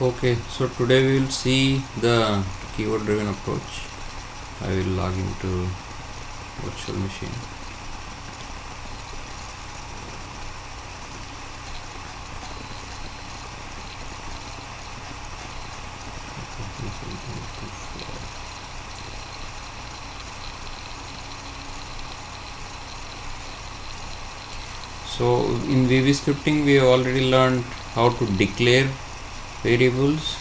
Okay, so today we will see the keyword driven approach. I will log into virtual machine. So in VB scripting we have already learned how to declare variables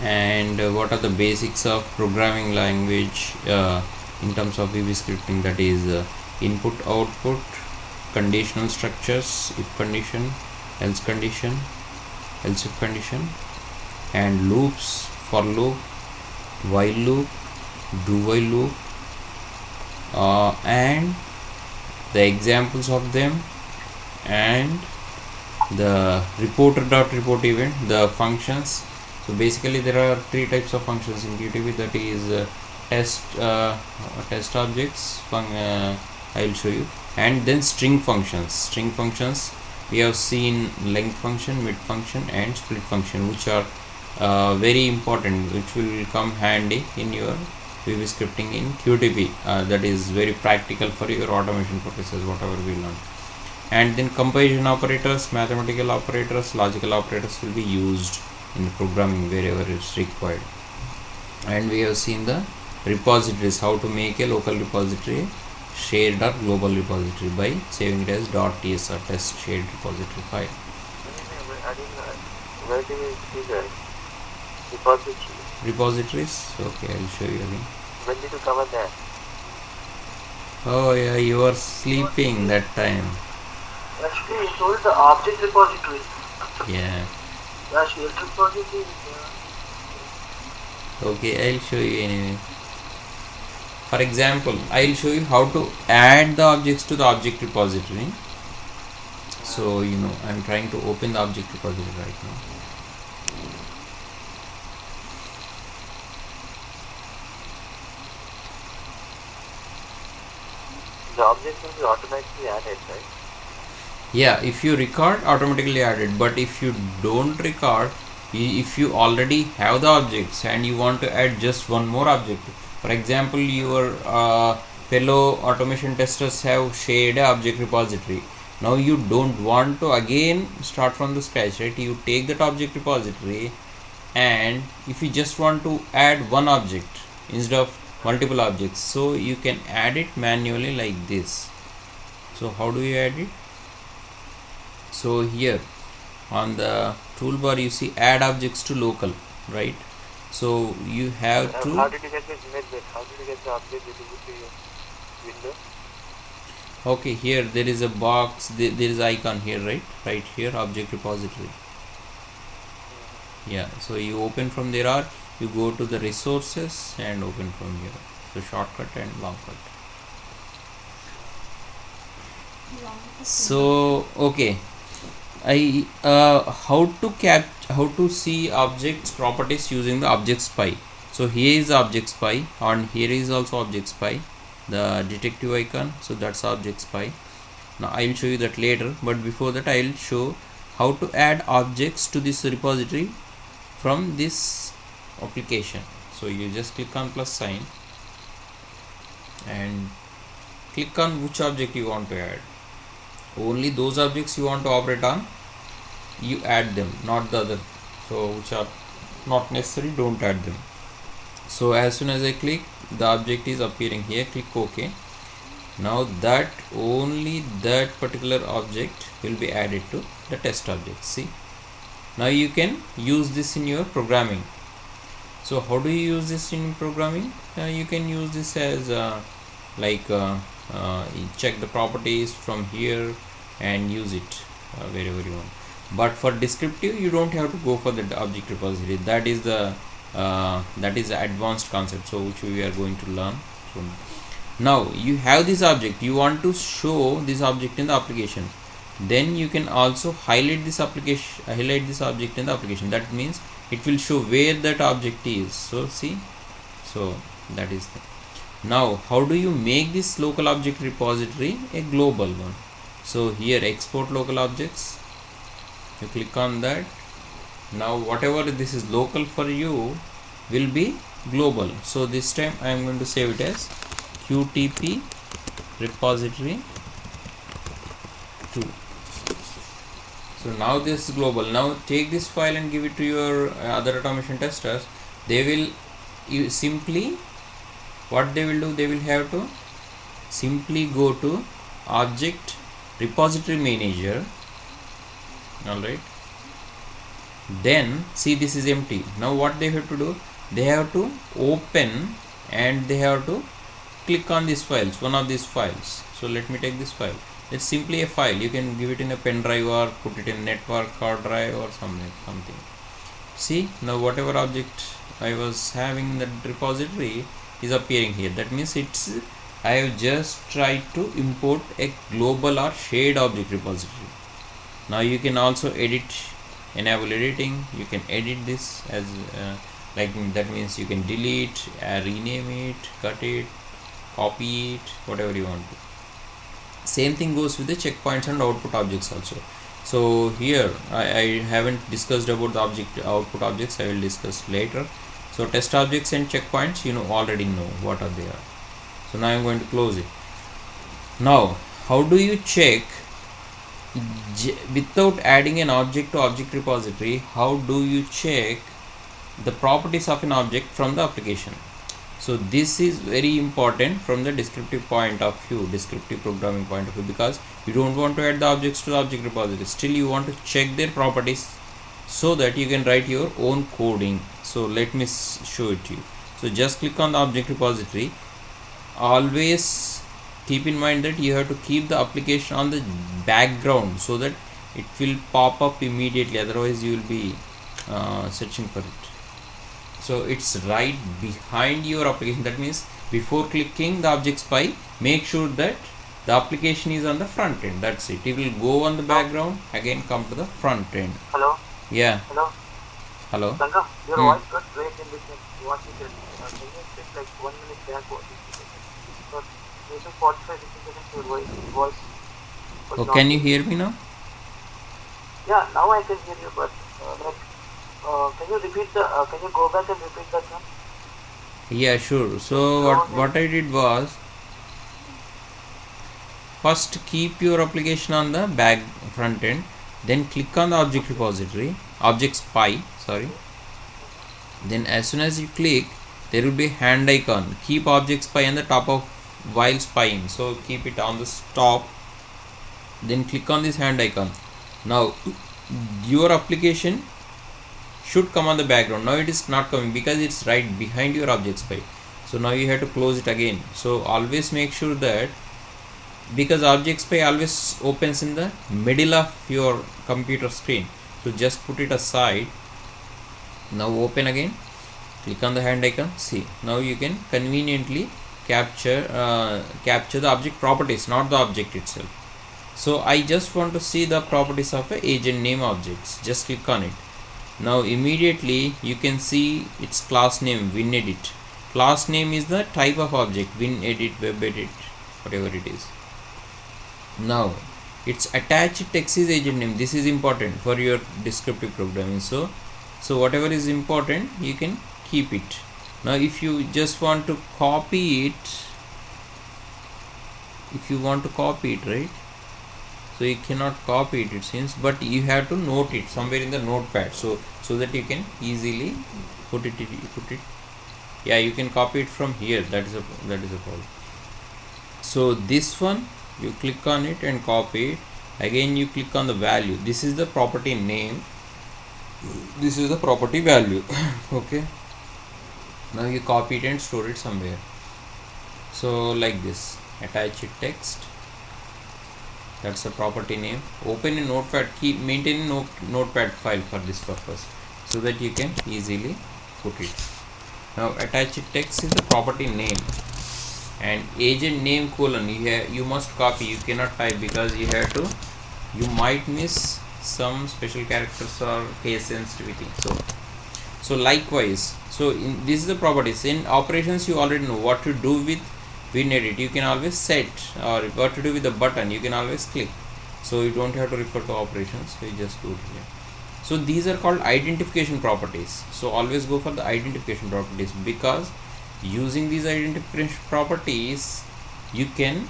and what are the basics of programming language in terms of VB scripting, that is input output, conditional structures, if condition, else condition, else if condition, and loops, for loop, while loop, do while loop, and the examples of them, and the report event, the functions. So basically there are three types of functions in QTP, that is test objects, I will show you, and then string functions we have seen length function, mid function, and split function, which are very important, which will come handy in your VB scripting in QTP. That is very practical for your automation purposes, whatever we learned. And then comparison operators, mathematical operators, logical operators will be used in the programming wherever it's required. And we have seen the repositories, how to make a local repository shared or global repository by saving it as .tsr, test shared repository file. Where do you see the repositories? Okay, I'll show you again. When did you cover that? Oh yeah, you were sleeping that time. Actually, you told the object repository. Yeah. Yeah, shared repository. Okay, I'll show you anyway. For example, I'll show you how to add the objects to the object repository. So, I'm trying to open the object repository right now. The object will be automatically added, right? Yeah, if you record, automatically added, but if you don't record, if you already have the objects and you want to add just one more object, for example, your fellow automation testers have shared a object repository. Now you don't want to again start from the scratch, right? You take that object repository, and if you just want to add one object instead of multiple objects, so you can add it manually like this. So how do you add it? So here on the toolbar you see add objects to local, right? So you have to. How did you get the image? How did you get the object visible to your window? Okay, here there is a box, there is icon here, right here, object repository. Yeah, so you open from there, or you go to the resources and open from here. So shortcut and long cut. So okay, how to see objects properties using the object spy. So here is object spy, and here is also object spy, the detective icon. So that's object spy. Now I will show you that later, but before that I will show how to add objects to this repository from this application. So you just click on plus sign and click on which object you want to add. Only those objects you want to operate on, you add them, not the other. So which are not necessary, don't add them. So as soon as I click, the object is appearing here. Click OK. Now that only that particular object will be added to the test object. See, now you can use this in your programming. So how do you use this in programming? You can use this as you check the properties from here and use it wherever you want. But for descriptive, you don't have to go for the object repository. That is the advanced concept, so which we are going to learn soon. Now you have this object, you want to show this object in the application, then you can also highlight this object in the application. That means it will show where that object is. So see, so that is the. Now how do you make this local object repository a global one? So here export local objects, you click on that, Now whatever this is local for you will be global. So this time I am going to save it as qtp repository 2. So now this is global. Now take this file and give it to your other automation testers. They will simply, what they will do, they will have to simply go to object repository manager. Alright, then see this is empty. Now what they have to do, they have to open and they have to click on these files, one of these files. So let me take this file. It's simply a file. You can give it in a pen drive or put it in network hard drive or something. See, now whatever object I was having in the repository is appearing here. That means it's, I have just tried to import a global or shared object repository. Now you can also edit, enable editing. You can edit this as like that means you can delete, rename it, cut it, copy it, whatever you want to. Same thing goes with the checkpoints and output objects also. So here I haven't discussed about the object output objects. I will discuss later. So test objects and checkpoints, you know, already know what are they are. So now I'm going to close it. Now how do you check without adding an object to object repository? How do you check the properties of an object from the application? So this is very important from the descriptive point of view, descriptive programming point of view, because you don't want to add the objects to the object repository. Still you want to check their properties so that you can write your own coding. So let me show it to you. So just click on the object repository. Always keep in mind that you have to keep the application on the background so that it will pop up immediately, otherwise you will be searching for it. So it's right behind your application. That means before clicking the object spy, make sure that the application is on the front end. That's it. It will go on the background, again come to the front end. Hello? Yeah. Hello? Hello. Sangam, your voice got break in between. What you said? Can you speak like 1 minute back what you said? So, this is 45 seconds your voice was Oh, not- can you hear me now? Yeah, now I can hear you, but can you repeat the, can you go back and repeat that one? Yeah, sure. So what I did was, first keep your application on the back front end, then click on the object repository, object spy, sorry. Then as soon as you click, there will be a hand icon. Keep object spy on the top of while spying. So keep it on the top. Then click on this hand icon. Now your application should come on the background. Now it is not coming because it's right behind your object spy. So now you have to close it again. So always make sure that, because object spy always opens in the middle of your computer screen, so just put it aside. Now open again, click on the hand icon. See, now you can conveniently capture the object properties, not the object itself. So I just want to see the properties of a agent name objects. Just click on it. Now immediately you can see its class name, WinEdit. Class name is the type of object, WinEdit, WebEdit, whatever it is. Now its attached text is agent name. This is important for your descriptive programming. So whatever is important, you can keep it. Now if you just want to copy it, right? So you cannot copy it, it seems, but you have to note it somewhere in the notepad, so that you can easily put it. Yeah, you can copy it from here. That is a problem. So this one, you click on it and copy it. Again you click on the value. This is the property name, this is the property value. Okay, now you copy it and store it somewhere. So like this, attach it text, that's the property name. Open a notepad, keep maintaining notepad file for this purpose, so that you can easily put it. Now attach it text is the property name, and agent name colon, you must copy. You cannot type because you might miss some special characters or case sensitivity. So likewise, this is the properties. In operations you already know what to do with WinEdit. You can always set, or what to do with the button, you can always click. So you don't have to refer to operations, so you just do it here. So these are called identification properties. So always go for the identification properties, because using these identification properties you can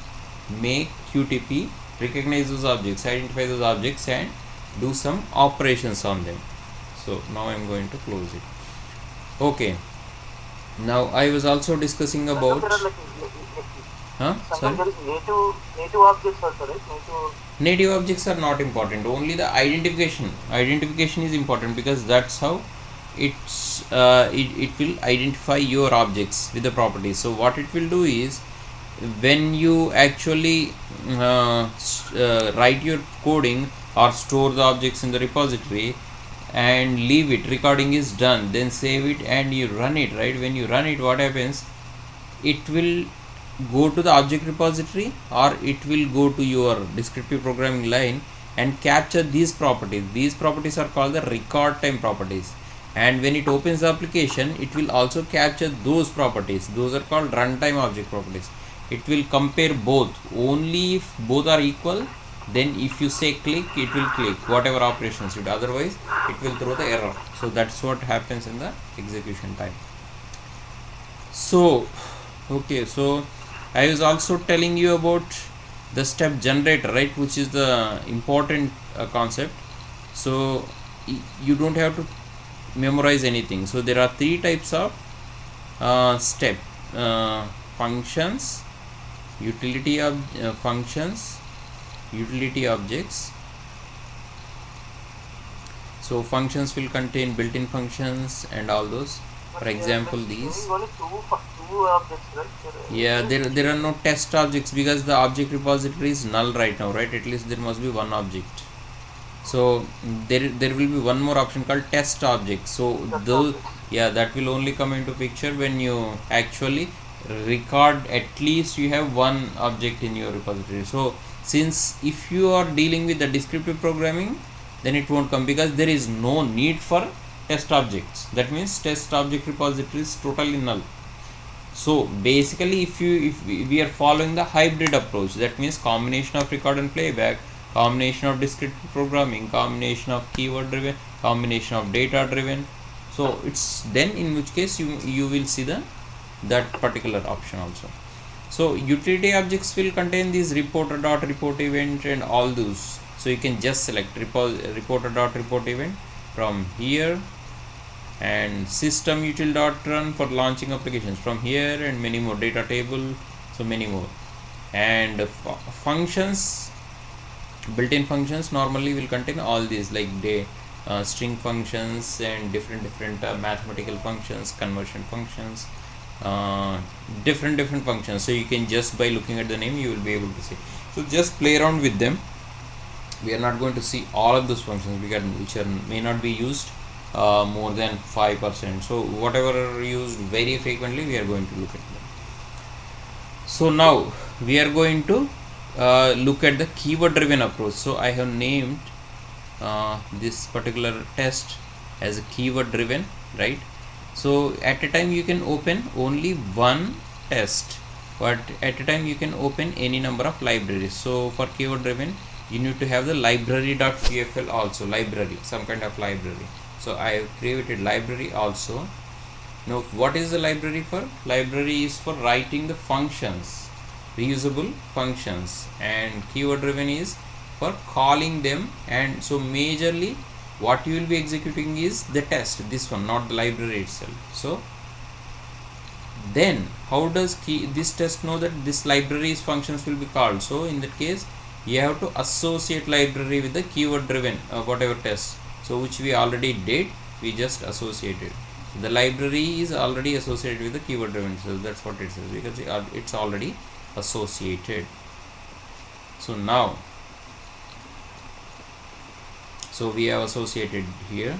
make QTP recognize those objects, identify those objects, and do some operations on them. So now I am going to close it. Okay, now I was also discussing about There are like sorry, sometimes there is native objects also, right? native objects are not important, only the identification is important, because that's how it will identify your objects with the properties. So what it will do is, when you actually write your coding or store the objects in the repository and leave it, recording is done, then save it and you run it, right? When you run it, what happens, it will go to the object repository, or it will go to your descriptive programming line and capture these properties. These properties are called the record time properties, and when it opens the application, it will also capture those properties. Those are called runtime object properties. It will compare both. Only if both are equal, then if you say click, it will click whatever operations you do, otherwise it will throw the error. So that's what happens in the execution time. So okay, so I was also telling you about the step generator, right, which is the important concept. So you don't have to memorize anything. So there are three types of step functions, utility of functions, utility objects. So functions will contain built-in functions and all those. For example, these. Only two objects, right? Yeah, there are no test objects, because the object repository is null right now, right? At least there must be one object. So there will be one more option called test objects. So those, yeah, that will only come into picture when you actually record at least you have one object in your repository. So since if you are dealing with the descriptive programming, then it won't come, because there is no need for test objects. That means test object repository is totally null. So basically, if we are following the hybrid approach, that means combination of record and playback, combination of descriptive programming, combination of keyword driven, combination of data driven. So it's then, in which case you will see that particular option also. So utility objects will contain these reporter.report event and all those. So you can just select reporter.report event from here, and system util.run for launching applications from here, and many more, data table, so many more. And functions, built-in functions normally will contain all these, like string functions and different mathematical functions, conversion functions, different functions. So you can just, by looking at the name, you will be able to see. So just play around with them. We are not going to see all of those functions which may not be used more than 5%. So whatever are used very frequently, we are going to look at them. So now we are going to look at the keyword driven approach. So I have named this particular test as a keyword driven, right? So at a time you can open only one test, but at a time you can open any number of libraries. So for keyword driven, you need to have the library.pfl also, library, some kind of library. So I have created library also. Now what is the library for? Library is for writing the functions, reusable functions, and keyword driven is for calling them. And so majorly what you will be executing is the test, this one, not the library itself. So then how does this test know that this library's functions will be called? So in that case, you have to associate library with the keyword driven whatever test. So which we already did, we just associated. The library is already associated with the keyword driven, so that's what it says, because it's already associated. So now, so we have associated here.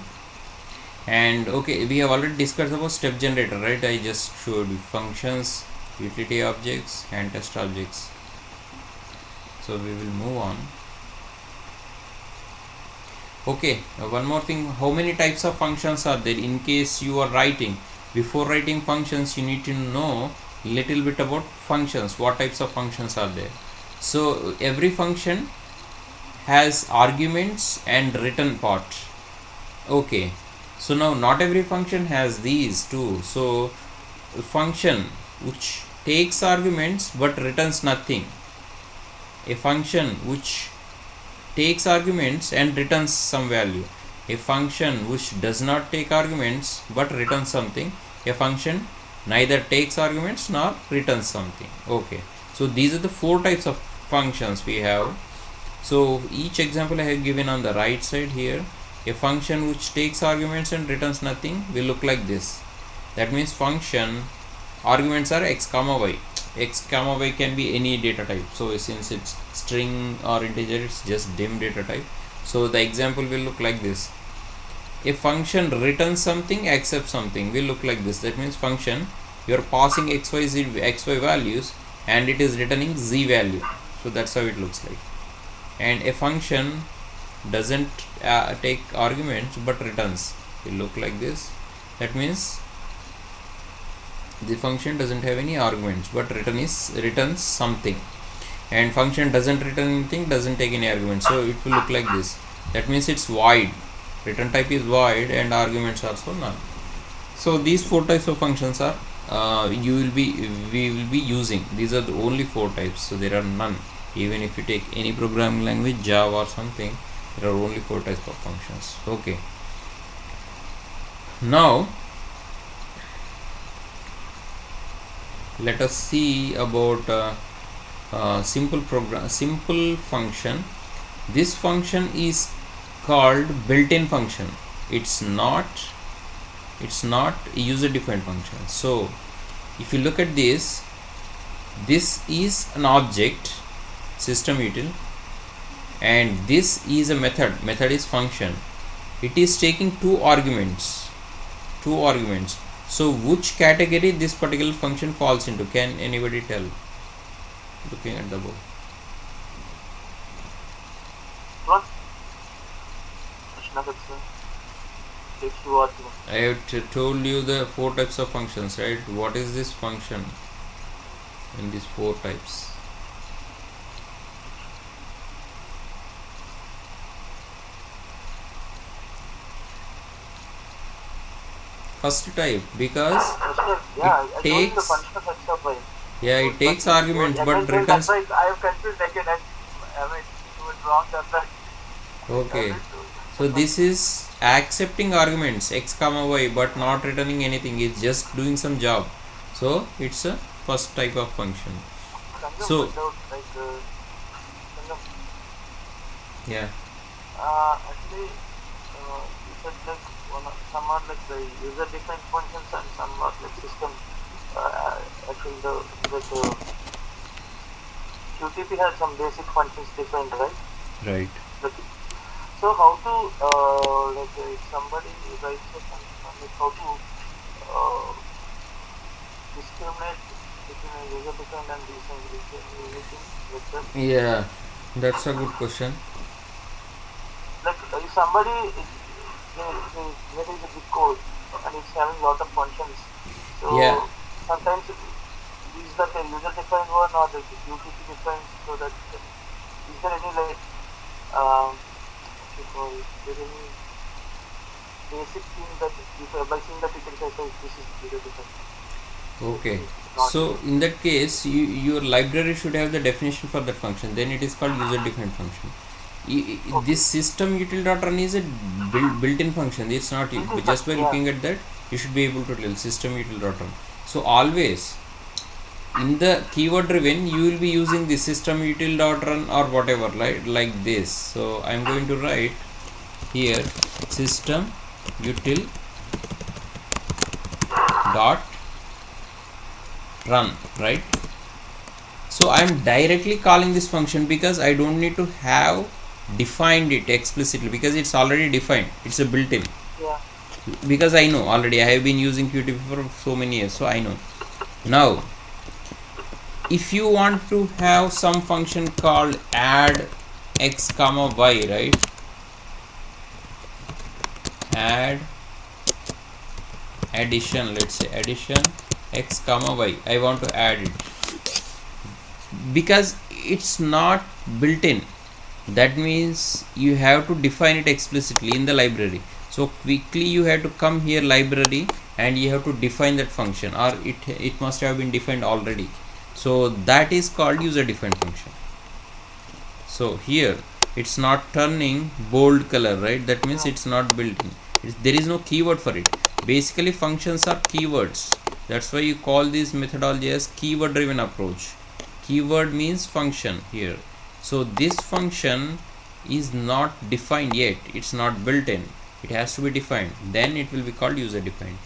And okay, we have already discussed about step generator, right? I just showed you functions, utility objects, and test objects. So we will move on. Okay, one more thing, how many types of functions are there? In case you are writing, before writing functions, you need to know little bit about functions, what types of functions are there. So every function has arguments and written part. Okay, so now not every function has these too. So a function which takes arguments but returns nothing, a function which takes arguments and returns some value, a function which does not take arguments but returns something, a function neither takes arguments nor returns something. Okay, so these are the four types of functions we have. So each example I have given on the right side here. A function which takes arguments and returns nothing will look like this. That means function arguments are x comma y. X comma y can be any data type. So since it's string or integer, it's just dim data type. So the example will look like this. A function returns something, accepts something will look like this. That means function, you are passing xy values and it is returning z value. So that's how it looks like. And a function doesn't take arguments but returns will look like this. That means the function doesn't have any arguments but returns something, and function doesn't return anything, doesn't take any arguments, so it will look like this. That means it's void, return type is void and arguments are also none. So these four types of functions are we will be using. These are the only four types, so there are none. Even if you take any programming language, Java or something, there are only four types of functions. Okay, now let us see about simple function. This function is called built-in function. It's not a user defined function. So if you look at this is an object, system util, and this is a method is function. It is taking two arguments. So which category this particular function falls into? Can anybody tell, looking at the board? I have told you the four types of functions, right? What is this function in these four types? First type, because it takes arguments but returns. I have confused again. I mean, it was wrong. That's right. Okay, so this is accepting arguments x comma y but not returning anything. It's just doing some job. So it's a first type of function. So yeah. Actually, you said like some are like the user defined functions and some are like system. Actually, the QTP has some basic functions defined, right? Right. So how to like if somebody writes a function, like how to discriminate between a user defined and anything like that? Yeah, that's a good question. Like if somebody there is a big code and it's having lot of functions, so yeah, sometimes is that a user defined one or the UTP defined, so that is there any like there any basic thing that if by seeing that you can say this is user defined? okay. So in that case, your library should have the definition for that function. Then it is called user defined function. This system util.run is a built-in function. It's not just by looking at that you should be able to tell system util.run. So always in the keyword driven you will be using the system util.run or whatever, right? Like this. So I'm going to write here system util dot run, right? So I'm directly calling this function because I don't need to have defined it explicitly, because it's already defined. It's a built-in. Yeah. Because I know already, I have been using QTP for so many years, so I know. Now if you want to have some function called add x comma y, right? Add addition, let's say addition x comma y, I want to add it because it's not built in. That means you have to define it explicitly in the library. So quickly you have to come here library and you have to define that function, or it must have been defined already. So that is called user defined function. So here it's not turning bold color, right? That means it's not built in. There is no keyword for it. Basically functions are keywords. That's why you call this methodology as keyword driven approach. Keyword means function here. So this function is not defined yet. It's not built in. It has to be defined. Then it will be called user defined.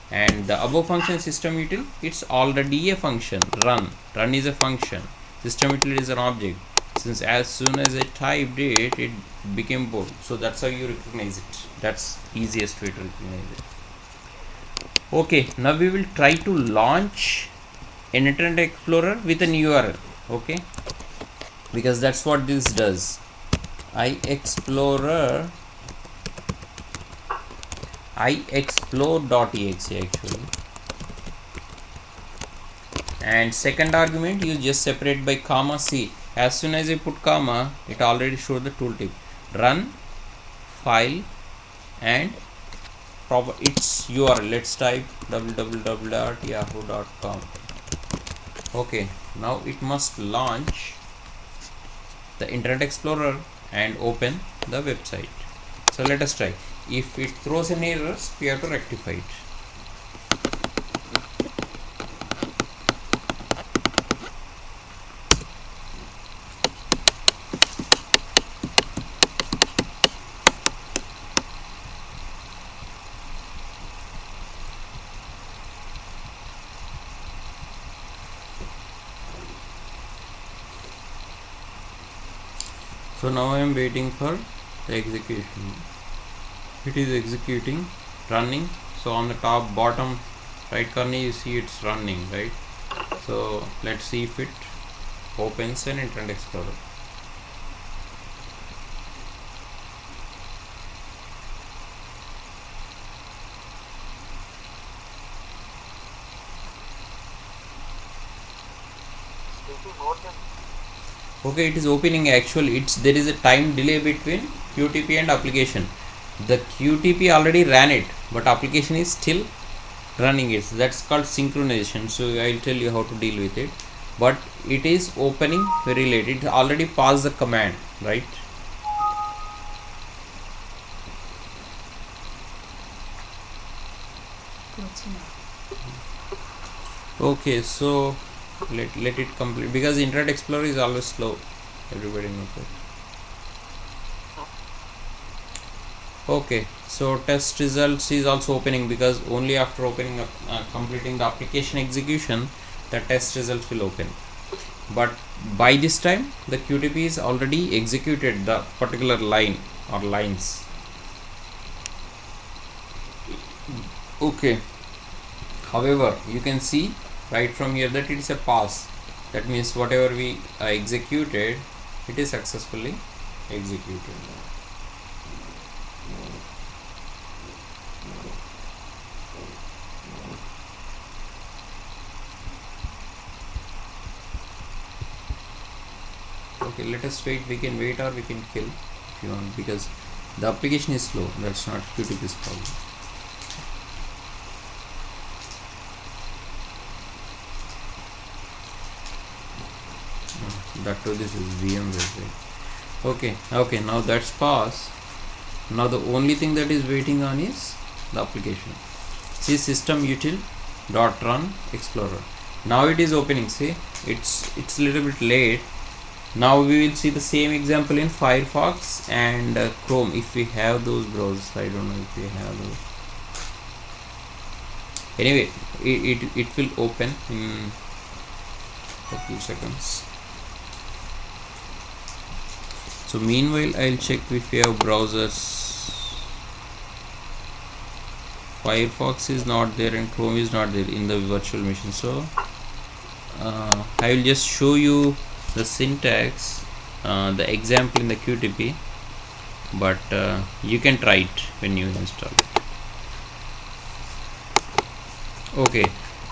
And the above function system util, it's already a function. Run is a function. System util is an object. Since as soon as I typed it, it became bold. So that's how you recognize it. That's easiest way to recognize it. Okay, now we will try to launch an Internet Explorer with an URL. Okay, because that's what this does. iexplore.exe actually. And second argument you just separate by comma. See, as soon as I put comma, it already showed the tooltip. Run, file, and its URL. Let's type www.yahoo.com. Okay, now it must launch the Internet Explorer and open the website. So let us try. If it throws an error, we have to rectify it. So now I am waiting for the execution. It is executing, running. So on the top bottom right corner you see it's running, right? So let's see if it opens an Internet Explorer. Okay, it is opening actually. There is a time delay between QTP and application. The QTP already ran it, but application is still running it. So that's called synchronization. So I'll tell you how to deal with it. But it is opening very late. It already passed the command, right? Okay, so let it complete, because Internet Explorer is always slow. Everybody knows that. Okay, so test results is also opening, because only after opening up completing the application execution, the test results will open. But by this time the QTP is already executed the particular line or lines. Okay, however you can see right from here that it is a pass. That means whatever we executed, it is successfully executed. Okay, let us wait. We can wait or we can kill if you want, because the application is slow. That's not QTP's problem. That too, this is VM website. Okay, now that's passed. Now the only thing that is waiting on is the application. See, system util dot run explorer. Now it is opening. See, it's a little bit late. Now we will see the same example in Firefox and Chrome, if we have those browsers. I don't know if we have those. Anyway, it will open in a few seconds. So meanwhile I'll check if we have browsers. Firefox is not there and Chrome is not there in the virtual machine. So I will just show you the syntax, the example in the QTP, but you can try it when you install it. Okay,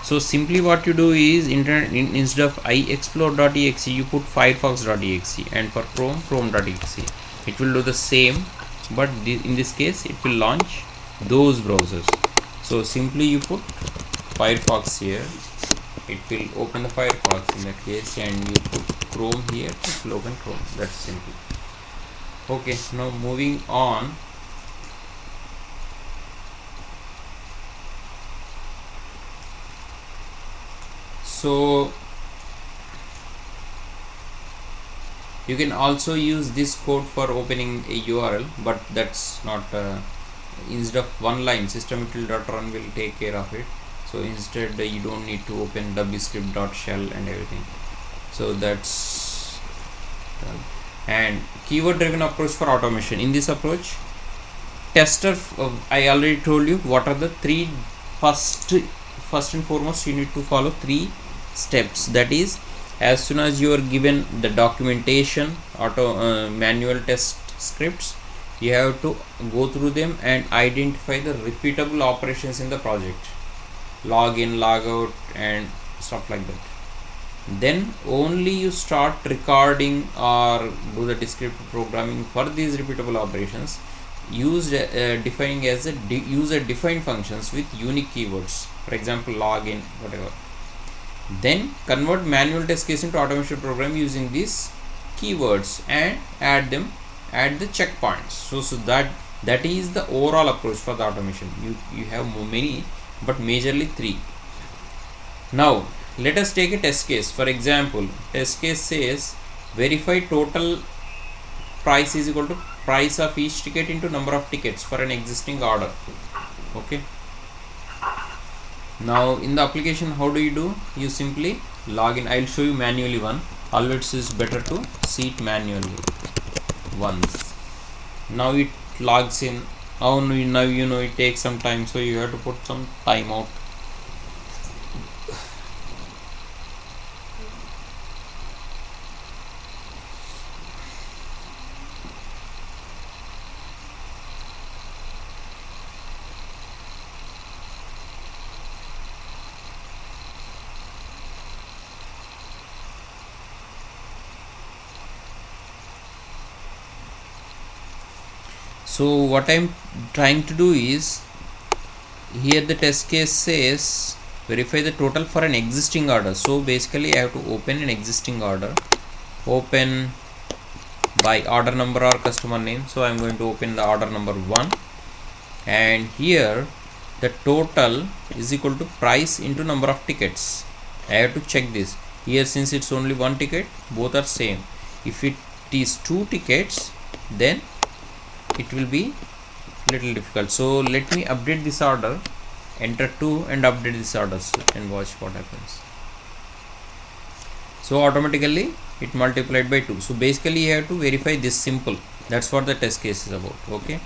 so simply what you do is instead of iexplore.exe you put firefox.exe, and for Chrome, chrome.exe. It will do the same but in this case it will launch those browsers. So simply you put Firefox here, it will open the Firefox in that case, and you put Chrome here, it will open Chrome. That's simple. Okay, now moving on. So you can also use this code for opening a URL, but that's not instead of one line, system.run will take care of it. So instead you don't need to open wscript.shell and everything. So that's done. And keyword driven approach for automation. In this approach, tester, I already told you what are the three. First and foremost, you need to follow three steps. That is, as soon as you are given the documentation, manual test scripts, you have to go through them and identify the repeatable operations in the project, log in, log out, and stuff like that. Then only you start recording or do the descriptive programming for these repeatable operations, used defining as a user defined functions with unique keywords, for example login, whatever. Then convert manual test case into automation program using these keywords and add the checkpoints. So that is the overall approach for the automation. You have many, but majorly three. Now let us take a test case. For example, test case says verify total price is equal to price of each ticket into number of tickets for an existing order. Okay, now in the application, how do? You simply log in. I'll show you manually one. Always is better to see it manually once. Now it logs in. Oh, now you know it takes some time, so you have to put some timeout. So what I'm trying to do is, here the test case says verify the total for an existing order. So basically I have to open an existing order, open by order number or customer name. So I'm going to open the order number 1, and here the total is equal to price into number of tickets. I have to check this here. Since it's only one ticket, both are same. If it is 2 tickets, then it will be little difficult. So let me update this order, enter 2 and update this order, and watch what happens. So automatically it multiplied by 2. So basically you have to verify this simple. That's what the test case is about. Okay,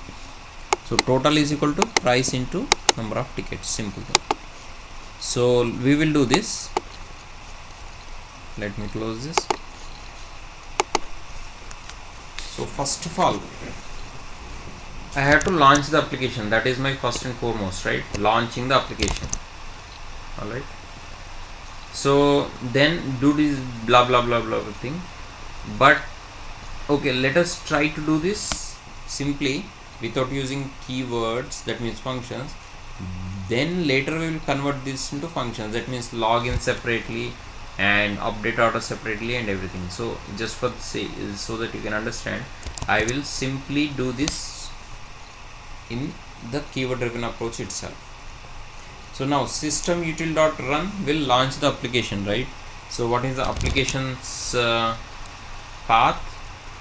so total is equal to price into number of tickets, simple thing. So we will do this. Let me close this. So first of all, I have to launch the application. That is my first and foremost, right? Launching the application. Alright. So then do this blah blah blah blah thing. But okay, let us try to do this simply without using keywords, that means functions. Then later we will convert this into functions, that means login separately and update order separately and everything. So just for say, so that you can understand, I will simply do this in the keyword driven approach itself. So now system util.run will launch the application, right? So what is the application's path?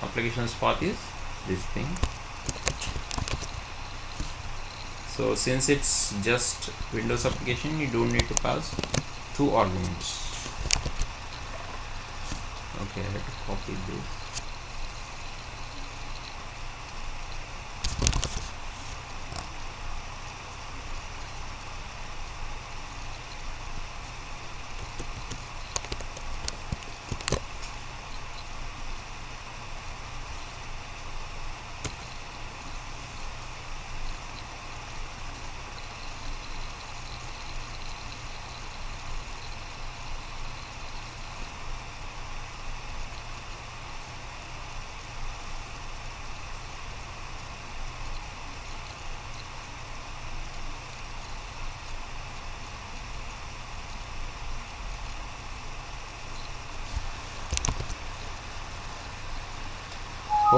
Application's path is this thing. So since it's just Windows application, you don't need to pass 2 arguments. Okay, I have to copy this.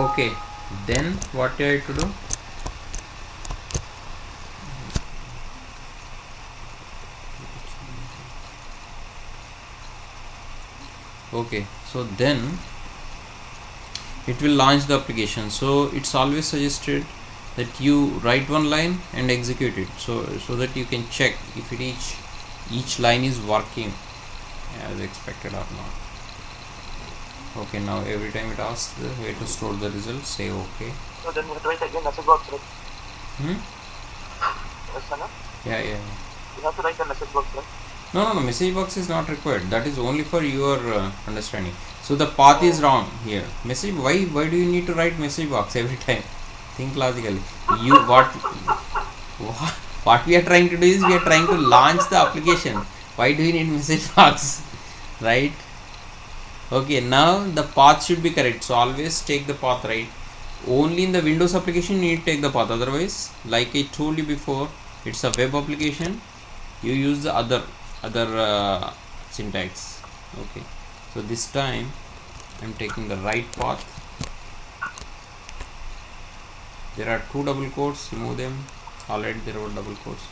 Okay, then what you have to do? Okay, so then it will launch the application. So it's always suggested that you write one line and execute it, so that you can check if it each line is working as expected or not. Okay, now every time it asks the way to store the results, say okay. So then you have to write again message box, right? Yes, Sana? Yeah. You have to write the message box, right? No, message box is not required. That is only for your understanding. So the path is wrong here. Message, why do you need to write message box every time? Think logically. You what we are trying to do is we are trying to launch the application. Why do you need message box? Right? Okay, now the path should be correct. So always take the path right. Only in the Windows application you need to take the path. Otherwise, like I told you before, it's a web application. You use the other syntax. Okay, so this time I'm taking the right path. There are two double quotes, remove them. Already there were double quotes.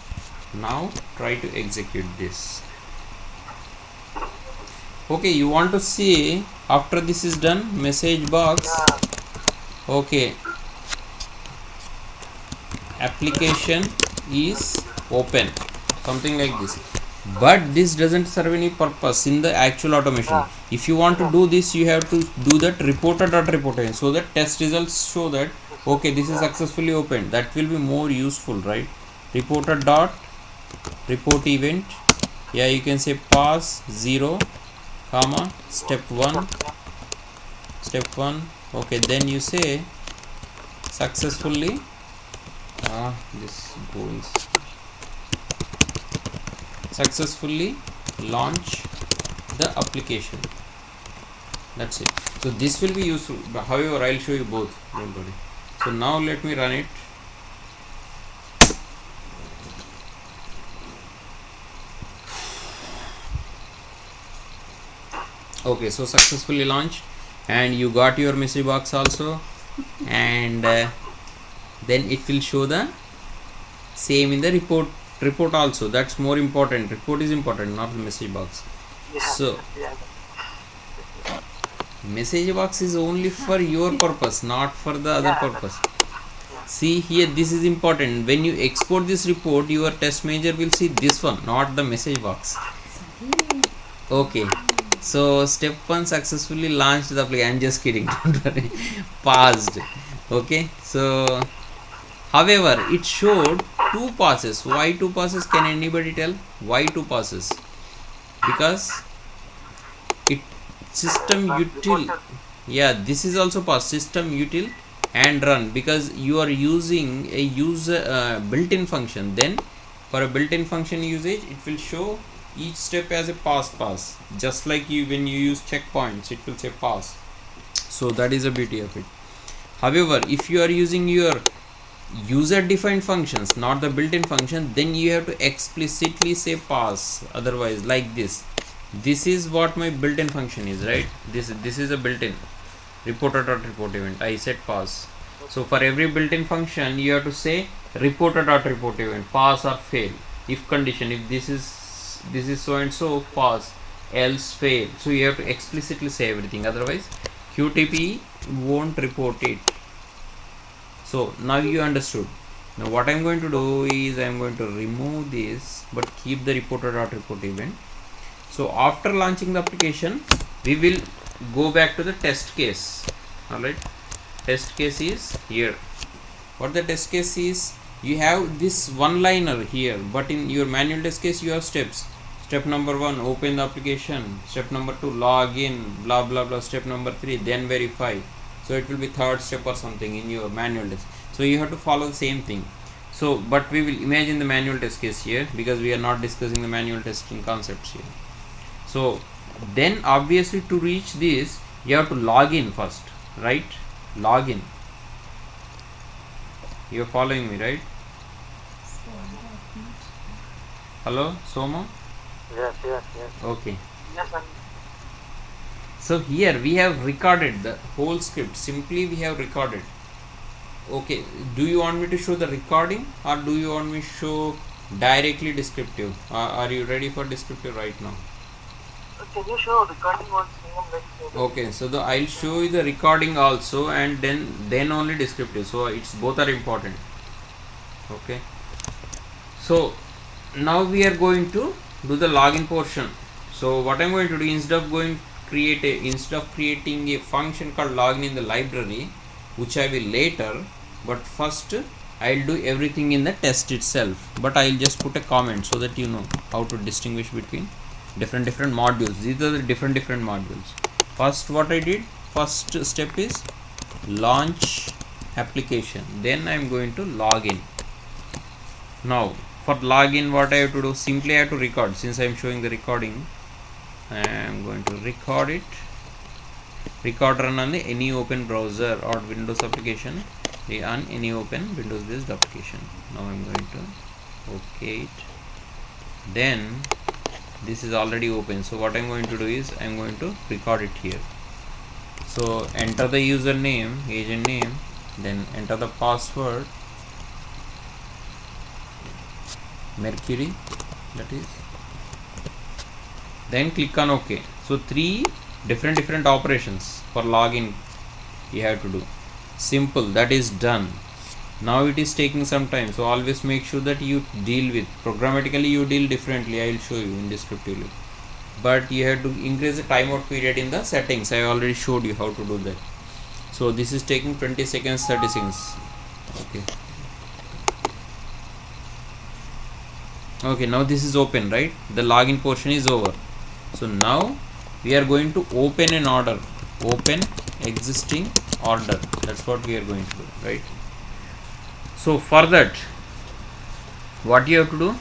Now try to execute this. Okay, you want to see after this is done, message box. Okay, application is open, something like this. But this doesn't serve any purpose in the actual automation. If you want to do this, you have to do that reporter.report, so that test results show that okay, this is successfully opened. That will be more useful, right? Reporter.report event. Yeah, you can say pass 0, comma step 1. Okay, then you say successfully this goes successfully launch the application. That's it. So this will be useful. However, I'll show you both, don't worry. So now let me run it. Okay, so successfully launched, and you got your message box also, and then it will show the same in the report also. That's more important. Report is important, not the message box. So message box is only for your purpose, not for the other purpose. See here, this is important. When you export this report, your test manager will see this one, not the message box. Okay, so step 1 successfully launched the application. I'm just kidding, don't worry. Passed. Okay, so however, it showed 2 passes. Why 2 passes? Can anybody tell why 2 passes? Because it system util. Yeah, this is also pass, system util and run, because you are using a user built-in function. Then for a built-in function usage, it will show each step as a pass, just like you when you use checkpoints, it will say pass. So that is the beauty of it. However, if you are using your user defined functions, not the built-in function, then you have to explicitly say pass. Otherwise, like this is what my built-in function is, right? This is a built-in reporter.report event. I said pass. So for every built-in function, you have to say reporter.report event, pass or fail. If condition, if this is so and so, pass, else fail. So you have to explicitly say everything. Otherwise, QTP won't report it. So now you understood. Now what I'm going to do is I'm going to remove this, but keep the reporter.report event. So after launching the application, we will go back to the test case. Alright, test case is here. What the test case is, you have this one liner here, but in your manual test case you have steps. Step number 1, open the application. Step number 2, log in, blah blah blah. Step number 3, then verify. So it will be third step or something in your manual test. So you have to follow the same thing. So but we will imagine the manual test case here, because we are not discussing the manual testing concepts here. So then obviously to reach this, you have to log in first, right? Log in. You are following me, right? Hello, Soma? Yes. Okay. Yes, sir. So here we have recorded the whole script. Simply we have recorded. Okay, do you want me to show the recording or do you want me to show directly descriptive? Are you ready for descriptive right now? Can you show recording once more? Okay, so I'll show you the recording also, and then only descriptive. So it's both are important. Okay. So now we are going to do the login portion. So what I'm going to do, instead of creating a function called login in the library, which I will later, but first I'll do everything in the test itself. But I'll just put a comment so that you know how to distinguish between different modules. These are the different modules. First, what I did, first step is launch application. Then I'm going to log in. Now for login, what I have to do, simply I have to record. Since I am showing the recording, I am going to record it. Record run on the any open browser or Windows application, on any open Windows based application. Now I am going to OK it. Then this is already open, so what I am going to do is I am going to record it here. So enter the username, agent name, then enter the password, Mercury, that is, then click on OK. So 3 different operations for login you have to do. Simple, that is done. Now it is taking some time, so always make sure that you deal with programmatically, you deal differently. I will show you in descriptively, but you have to increase the timeout period in the settings. I already showed you how to do that. So this is taking 20 seconds, 30 seconds. Okay, now this is open, right? The login portion is over. So now we are going to open an order, open existing order. That's what we are going to do, right? So for that, what you have to do,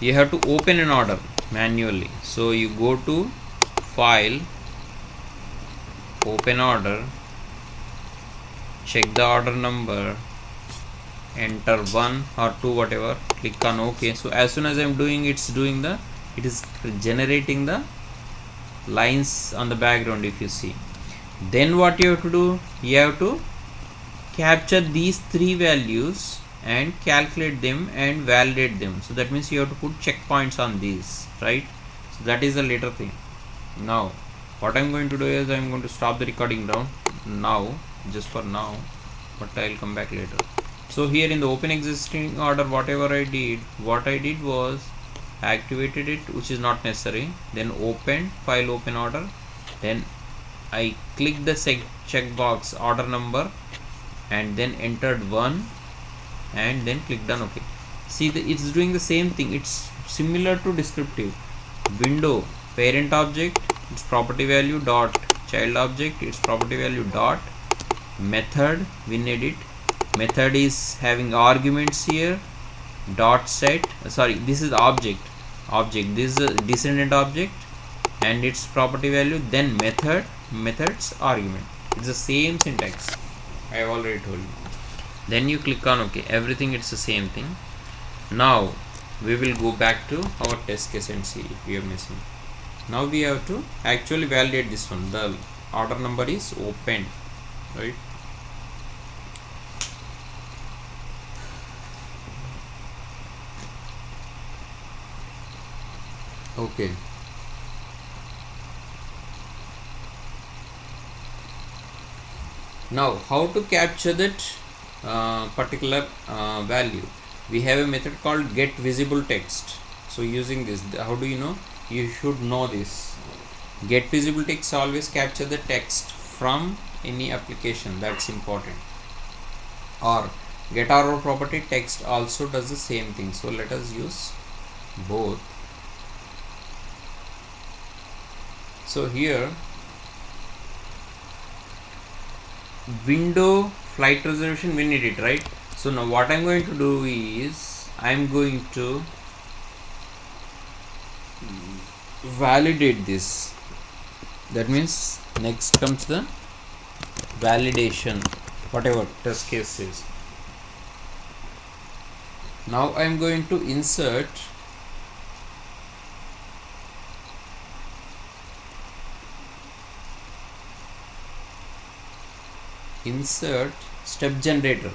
you have to open an order manually. So you go to file, open order, check the order number, enter 1 or 2, whatever, click on OK. So as soon as I'm doing, it is generating the lines on the background, if you see. Then what you have to do, you have to capture these 3 values and calculate them and validate them. So that means you have to put checkpoints on these, right? So that is the later thing. Now what I'm going to do is I'm going to stop the recording down now, just for now, but I'll come back later. So here in the open existing order, whatever I did was activated it, which is not necessary, then opened file open order, then I clicked the checkbox order number and then entered 1 and then clicked on OK. See, it's doing the same thing. It's similar to descriptive. Window parent object, its property value dot child object, its property value dot method winedit. Method is having arguments here, dot set, sorry, this is object, this is a descendant object and its property value, then methods argument. It's the same syntax, I have already told you. Then you click on OK. Everything, it's the same thing. Now we will go back to our test case and see if we are missing. Now we have to actually validate this one. The order number is opened, right? Okay. Now how to capture that particular value? We have a method called get visible text. So using this, how do you know? You should know this. Get visible text always capture the text from any application. That's important. Or get order property text also does the same thing. So let us use both. So here window flight reservation we need it, right? So now what I'm going to do is I'm going to validate this. That means next comes the validation, whatever test case is. Now I'm going to insert insert step generator.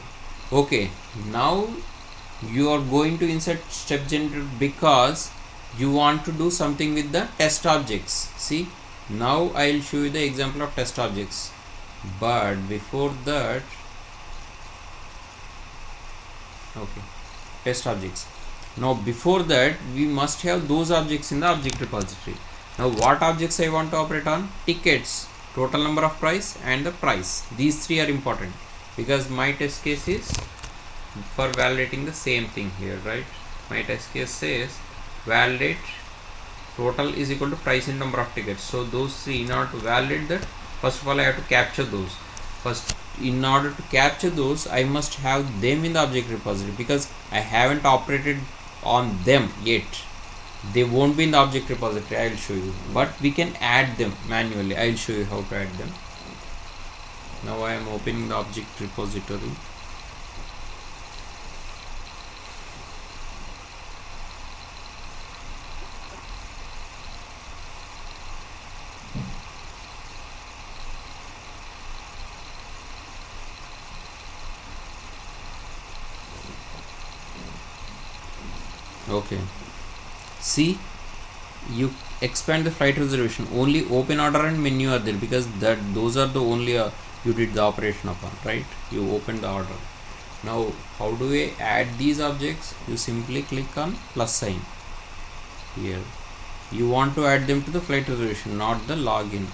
Okay, now you are going to insert step generator because you want to do something with the test objects. See, now I will show you the example of test objects, but before that, okay, test objects. Now before that, we must have those objects in the object repository. Now what objects I want to operate on? Tickets, total number of price, and the price. These three are important because my test case is for validating the same thing here, right? My test case says validate total is equal to price in number of tickets. So those three, in order to validate that, first of all I have to capture those. First, in order to capture those, I must have them in the object repository because I haven't operated on them yet. They won't be in the object repository. I will show you, but we can add them manually. I will show you how to add them. Now I am opening the object repository. Okay, see, you expand the flight reservation, only open order and menu are there because those are the only you did the operation upon, right? You opened the order. Now how do we add these objects? You simply click on plus sign here. You want to add them to the flight reservation, not the login.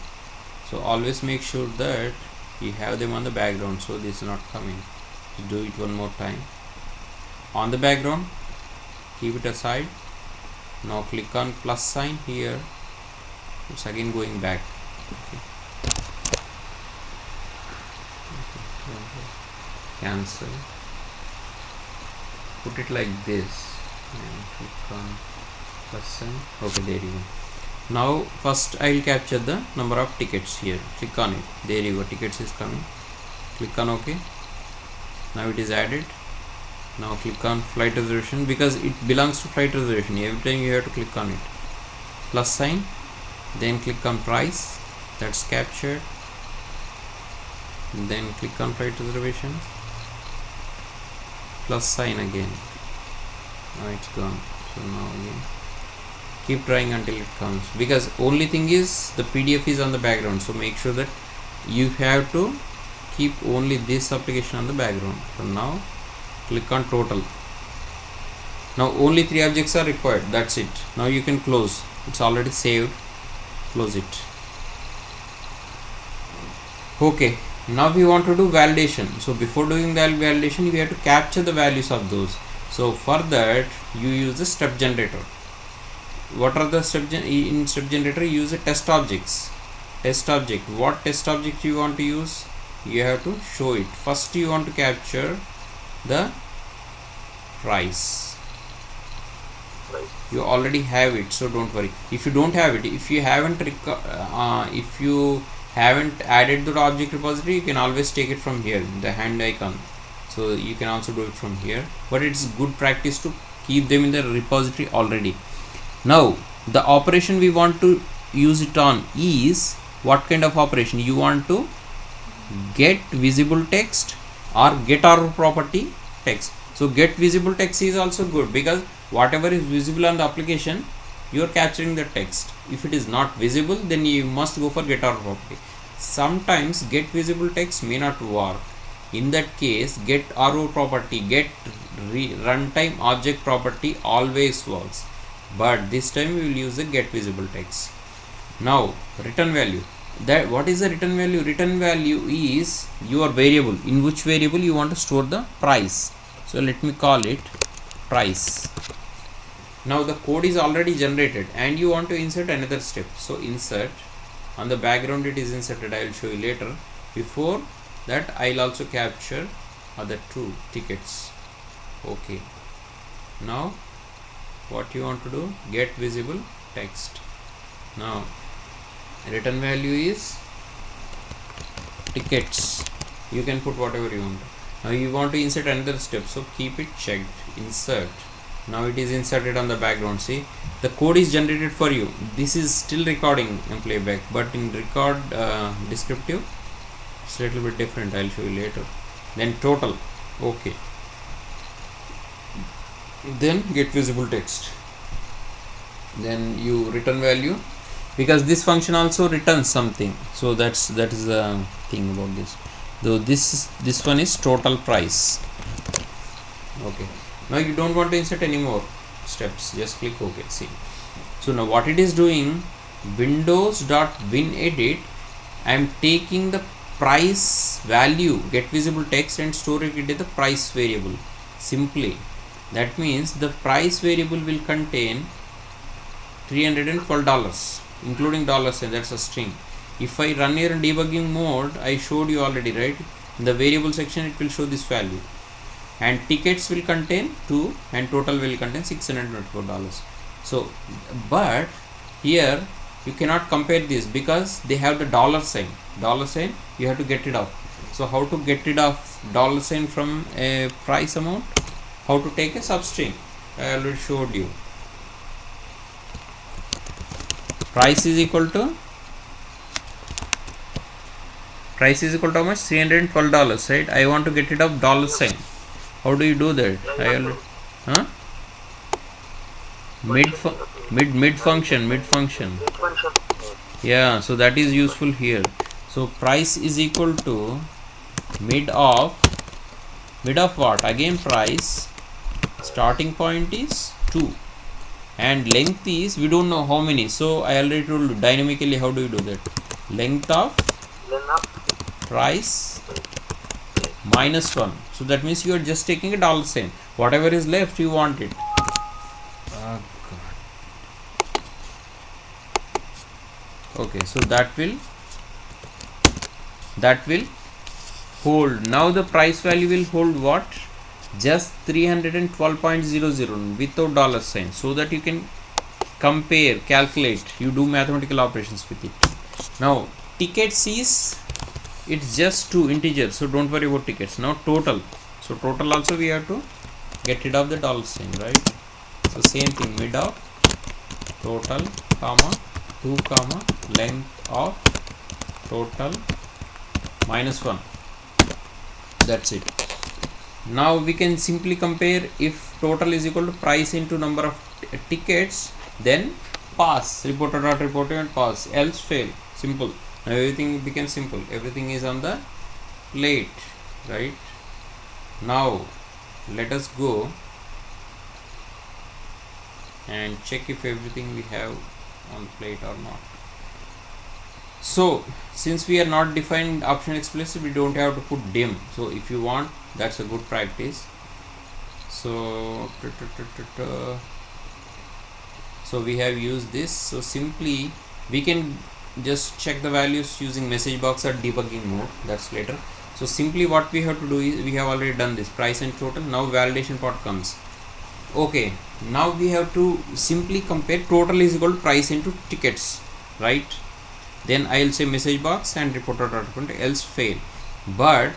So always make sure that you have them on the background, so this is not coming. Do it one more time on the background, keep it aside. Now click on plus sign here. It's again going back. Okay. Cancel. Put it like this and click on plus sign. Okay, there you go. Now first I will capture the number of tickets here. Click on it. There you go. Tickets is coming. Click on OK. Now it is added. Now click on flight reservation because it belongs to flight reservation. Every time you have to click on it. Plus sign. Then click on price. That's captured. Then click on flight reservation. Plus sign again. Now it's gone. So now again. Keep trying until it comes, because only thing is the PDF is on the background, so make sure that you have to keep only this application on the background. So now click on total. Now only 3 objects are required, that's it. Now you can close, it's already saved. Close it. Okay, now we want to do validation. So before doing the validation, we have to capture the values of those. So for that you use the step generator. What are the in step generator? You use the test objects. Test object. What test object you want to use? You have to show it. First you want to capture the price. You already have it, so don't worry. If you don't have it, if you haven't added the object repository, you can always take it from here, the hand icon. So you can also do it from here, but it's good practice to keep them in the repository already. Now the operation we want to use it on is what kind of operation? You want to get visible text or get our property text. So get visible text is also good, because whatever is visible on the application, you are capturing the text. If it is not visible, then you must go for get our property. Sometimes get visible text may not work. In that case, get RO property, get runtime object property always works. But this time we will use the get visible text. Now return value. That what is the return value? Return value is your variable. In which variable you want to store the price. So let me call it price. Now the code is already generated and you want to insert another step. So insert. On the background it is inserted. I will show you later. Before that I will also capture other 2 tickets. Okay. Now what you want to do? Get visible text. Now return value is tickets. You can put whatever you want. Now you want to insert another step, so keep it checked. Insert. Now it is inserted on the background. See, the code is generated for you. This is still recording in playback, but in record descriptive, it's a little bit different, I'll show you later. Then total, okay, then get visible text, then you return value, because this function also returns something, so that is the thing about this. So this one is total price. Okay, now you don't want to insert any more steps, just click OK. See, so now what it is doing, windows.winEdit, I am taking the price value, get visible text, and store it into the price variable simply. That means the price variable will contain $312 including $sign, that's a string. If I run here in debugging mode, I showed you already, right? In the variable section it will show this value, and tickets will contain 2 and total will contain $624. So but here you cannot compare this because they have the $sign. You have to get rid of. So how to get rid of $sign from a price amount? How to take a substring? I already showed you. Price is equal to how much? $312, right? I want to get rid of $sign. How do you do that? I already, mid function. Yeah, so that is useful here. So price is equal to mid of what? Again price, starting point is 2 and length is, we don't know how many, so I already told you dynamically how do you do that. Length of price minus 1, so that means you are just taking a $sign. Whatever is left you want it. Oh God. Okay, so that will hold. Now the price value will hold what? Just 312.00 without $sign, so that you can compare, calculate, you do mathematical operations with it. Now tickets is, it's just 2 integers, so don't worry about tickets. Now total, so total also we have to get rid of the $sign, right? So same thing, mid of total comma 2 comma length of total minus 1. That's it. Now we can simply compare. If total is equal to price into number of tickets, then pass, reporter.reporting and pass, else fail. Simple. Now everything becomes simple, everything is on the plate, right? Now let us go and check if everything we have on plate or not. So since we are not defining option explicit, we don't have to put dim. So if you want, that's a good practice. So we have used this. So simply we can just check the values using message box or debugging mode, that's later. So simply what we have to do is, we have already done this, price and total. Now validation part comes. Okay, now we have to simply compare total is equal to price into tickets, right? Then I will say message box and reporter.reporting, else fail. But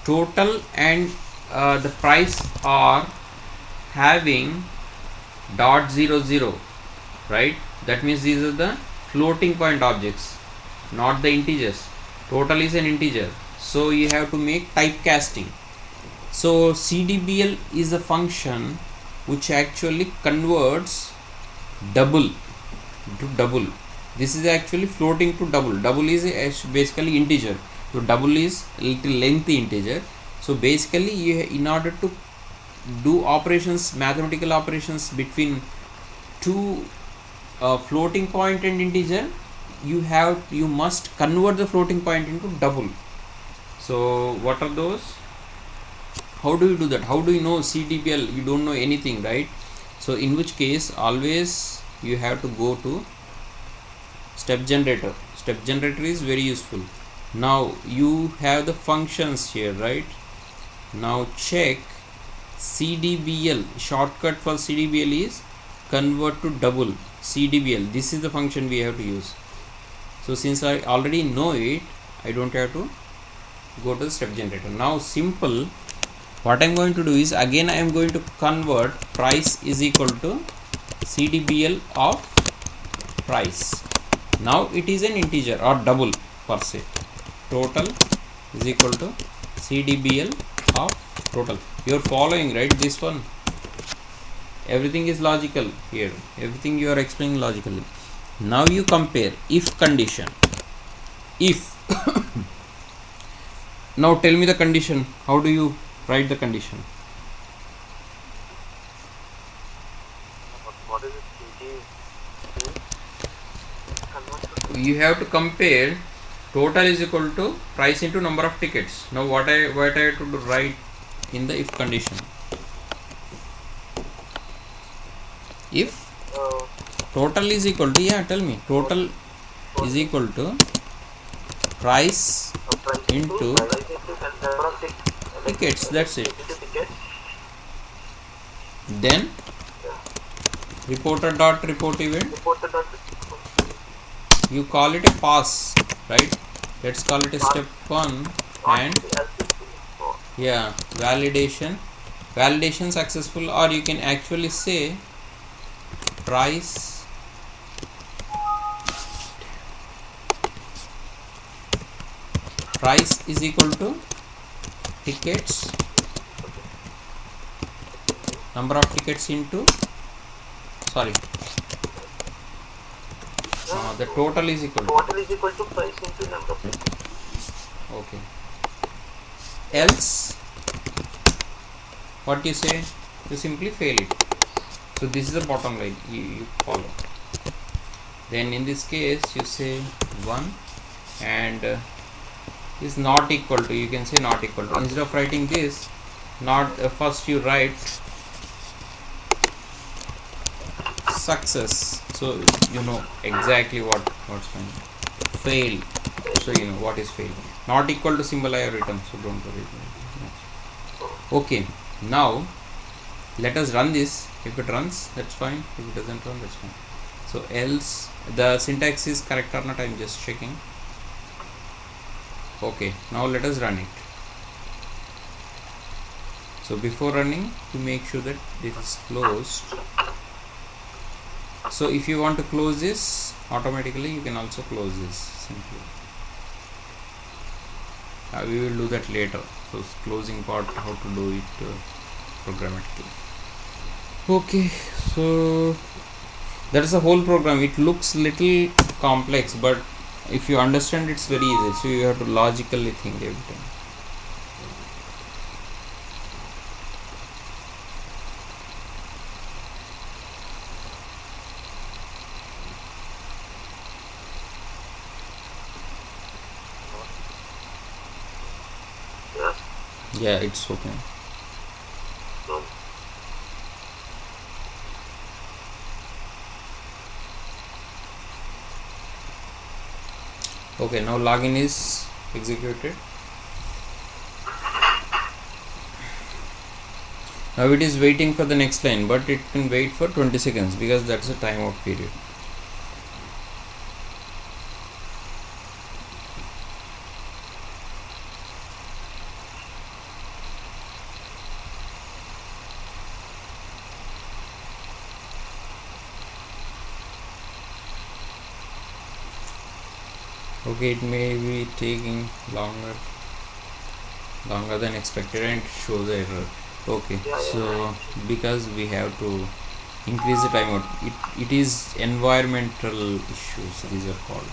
total and the price are having .00, right? That means these are the floating point objects, not the integers. Total is an integer, so you have to make typecasting. So CDBL is a function which actually converts double to double. This is actually floating to double. Double is basically integer, so double is a little lengthy integer. So basically you, in order to do operations, mathematical operations between two floating point and integer, you must convert the floating point into double. So what are those? How do you do that? How do you know CDBL? You don't know anything, right? So in which case always you have to go to step generator. Step generator is very useful. Now you have the functions here, right? Now check CDBL. Shortcut for CDBL is convert to double. CDBL, this is the function we have to use. So since I already know it, I don't have to go to the step generator. Now simple, what I am going to do is, again I am going to convert price is equal to CDBL of price. Now it is an integer or double per se. Total is equal to CDBL of total. You are following, right? This one, everything is logical here, everything you are explaining logically. Now you compare if condition. If now tell me the condition. How do you write the condition? What is it? You have to compare total is equal to price into number of tickets. Now what I have to write in the if condition? If total is equal to, yeah, tell me, total is equal to price into tickets, that's it. Then reporter dot report event, you call it a pass, right? Let's call it a step 1, and yeah, validation successful, or you can actually say price is equal to tickets, number of tickets into, sorry, the total is equal to price into number of tickets. Okay. Else what you say? You simply fail it. So this is the bottom line you follow. Then in this case you say 1 and is not equal to, you can say not equal to. Instead of writing this, not first you write success, so you know exactly what's going on. Fail, so you know what is fail. Not equal to symbol I have written, so don't worry. Okay, now let us run this. If it runs, that's fine. If it doesn't run, that's fine. So else, the syntax is correct or not, I'm just checking. Okay, now let us run it. So before running, to make sure that this is closed. So if you want to close this automatically, you can also close this simply. We will do that later. So closing part, how to do it programmatically. Okay, so that's the whole program. It looks little complex, but if you understand, it's very easy. So you have to logically think everything. Yeah, it's okay. Okay, now login is executed. Now it is waiting for the next line, but it can wait for 20 seconds because that's a timeout period. Okay, it may be taking longer than expected and show the error. Okay, so because we have to increase the timeout, it is environmental issues, these are called,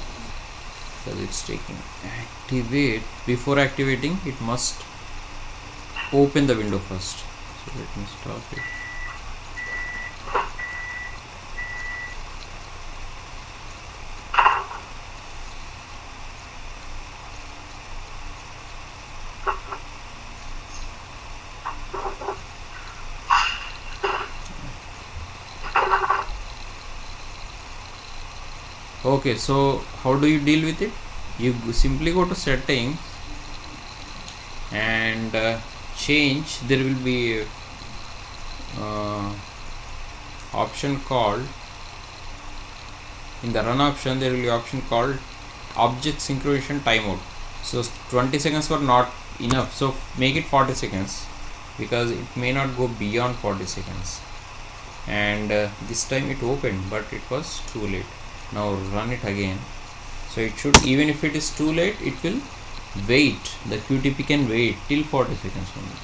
because it's taking activate. Before activating, it must open the window first. So let me stop it. Okay, so how do you deal with it? You simply go to settings and change. There will be option called, in the run option there will be option called object synchronization timeout. So 20 seconds were not enough, so make it 40 seconds because it may not go beyond 40 seconds. And this time it opened, but it was too late. Now run it again. So it should, even if it is too late, it will wait, the QTP can wait till 40 seconds only.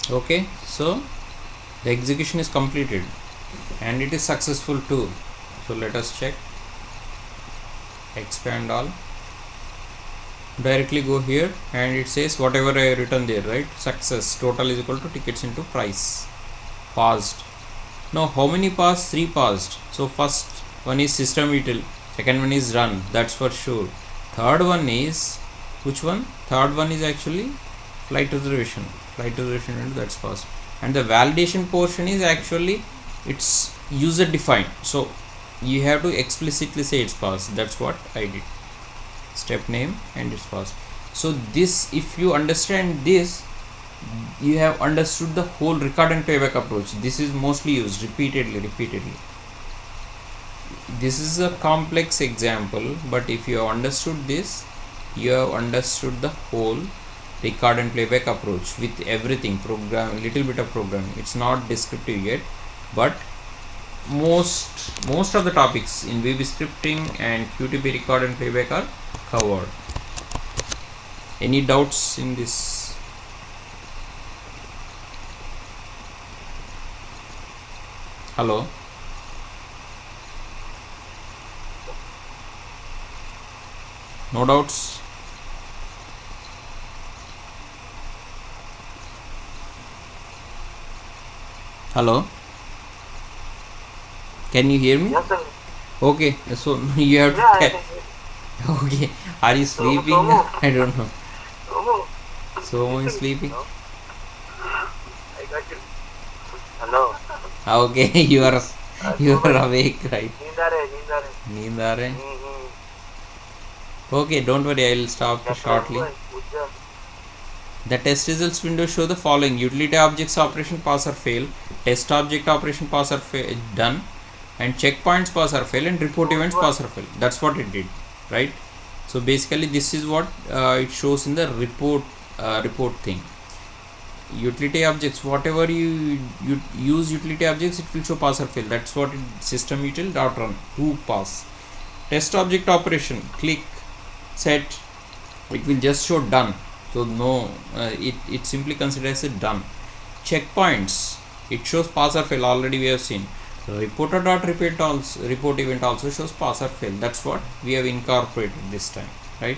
Okay, so the execution is completed and it is successful too. So let us check. Expand all. Directly go here and it says whatever I have written there, right? Success. Total is equal to tickets into price. Passed. Now how many passed? 3 passed. So first one is system util, second one is run, that's for sure. Third one is, which one? Third one is actually flight reservation. Flight reservation, that's passed. And the validation portion is actually it's user defined. So you have to explicitly say it's passed. That's what I did. Step name and it's passed. So this, if you understand this, you have understood the whole record and playback approach. This is mostly used repeatedly. This is a complex example, but if you have understood this, you have understood the whole record and playback approach with everything. Program, little bit of programming. It's not descriptive yet, but most of the topics in VB scripting and QTP record and playback are covered. Any doubts in this? Hello? No doubts? Hello? Can you hear me? Yes, sir. Okay, so you have to Yeah, I tell. can hear. Okay, are you sleeping? Somu. I don't know. Somu. So is sleeping? No. I got you. Hello. Okay, you are awake, right? नींद आ रहे. नींद आ रहे? Okay, don't worry, I will stop shortly. The test results window show the following: utility objects operation pass or fail, test object operation pass or fail, done, and checkpoints pass or fail, and report events pass or fail. That's what it did, right? So basically this is what it shows in the report thing. Utility objects, whatever you use utility objects, it will show pass or fail. That's what system util dot run to pass. Test object operation, click set, it will just show done. So no, it simply considers it done. Checkpoints, it shows pass or fail. Already we have seen. Reporter dot report event also shows pass or fail. That's what we have incorporated this time, right?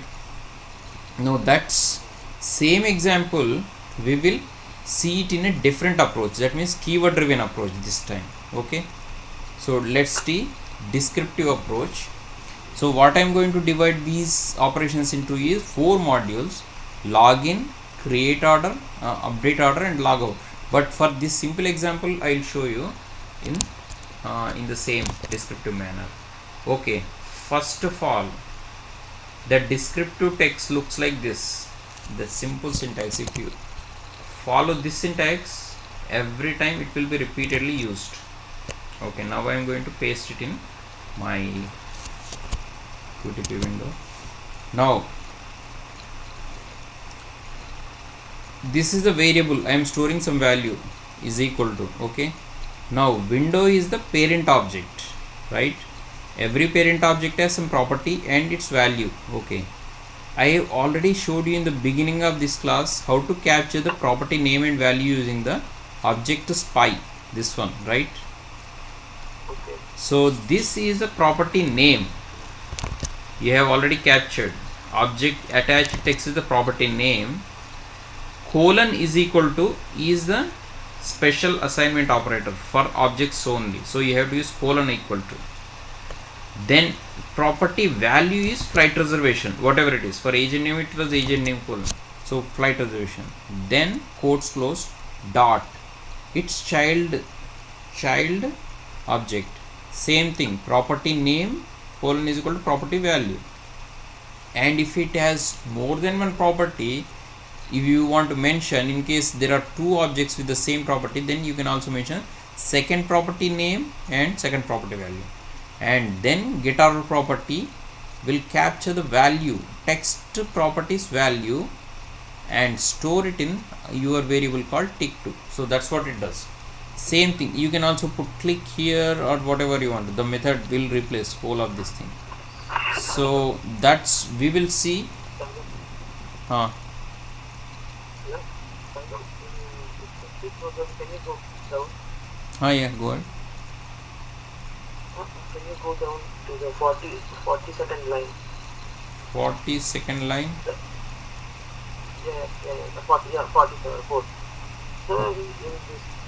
Now that's same example we will see it in a different approach. That means keyword driven approach this time. Okay, so let's see descriptive approach. So what I am going to divide these operations into is 4 modules: login, create order, update order, and logout. But for this simple example, I will show you in the same descriptive manner. Okay, first of all, the descriptive text looks like this. The simple syntax, if you follow this syntax, every time it will be repeatedly used. Okay, now I am going to paste it in my QTP window. Now this is the variable I am storing some value is equal to. Okay, now window is the parent object, right? Every parent object has some property and its value. Okay, I have already showed you in the beginning of this class how to capture the property name and value using the object spy, this one, right? Okay. So this is the property name you have already captured. Object attached text is the property name. Colon is equal to is the special assignment operator for objects only. So you have to use colon equal to. Then property value is flight reservation, whatever it is. For agent name it was agent name colon. So flight reservation. Then quotes close dot. Its child object. Same thing. Property name colon is equal to property value. And if it has more than one property, if you want to mention, in case there are two objects with the same property, then you can also mention second property name and second property value. And then getter property will capture the value, text properties value, and store it in your variable called tick2. So that's what it does. Same thing, you can also put click here or whatever you want. The method will replace whole of this thing. So that's, we will see. Yeah, kind of in this program, can you go down? Yeah, go ahead. Can you go down to the 42nd line? 42nd line. The 47. So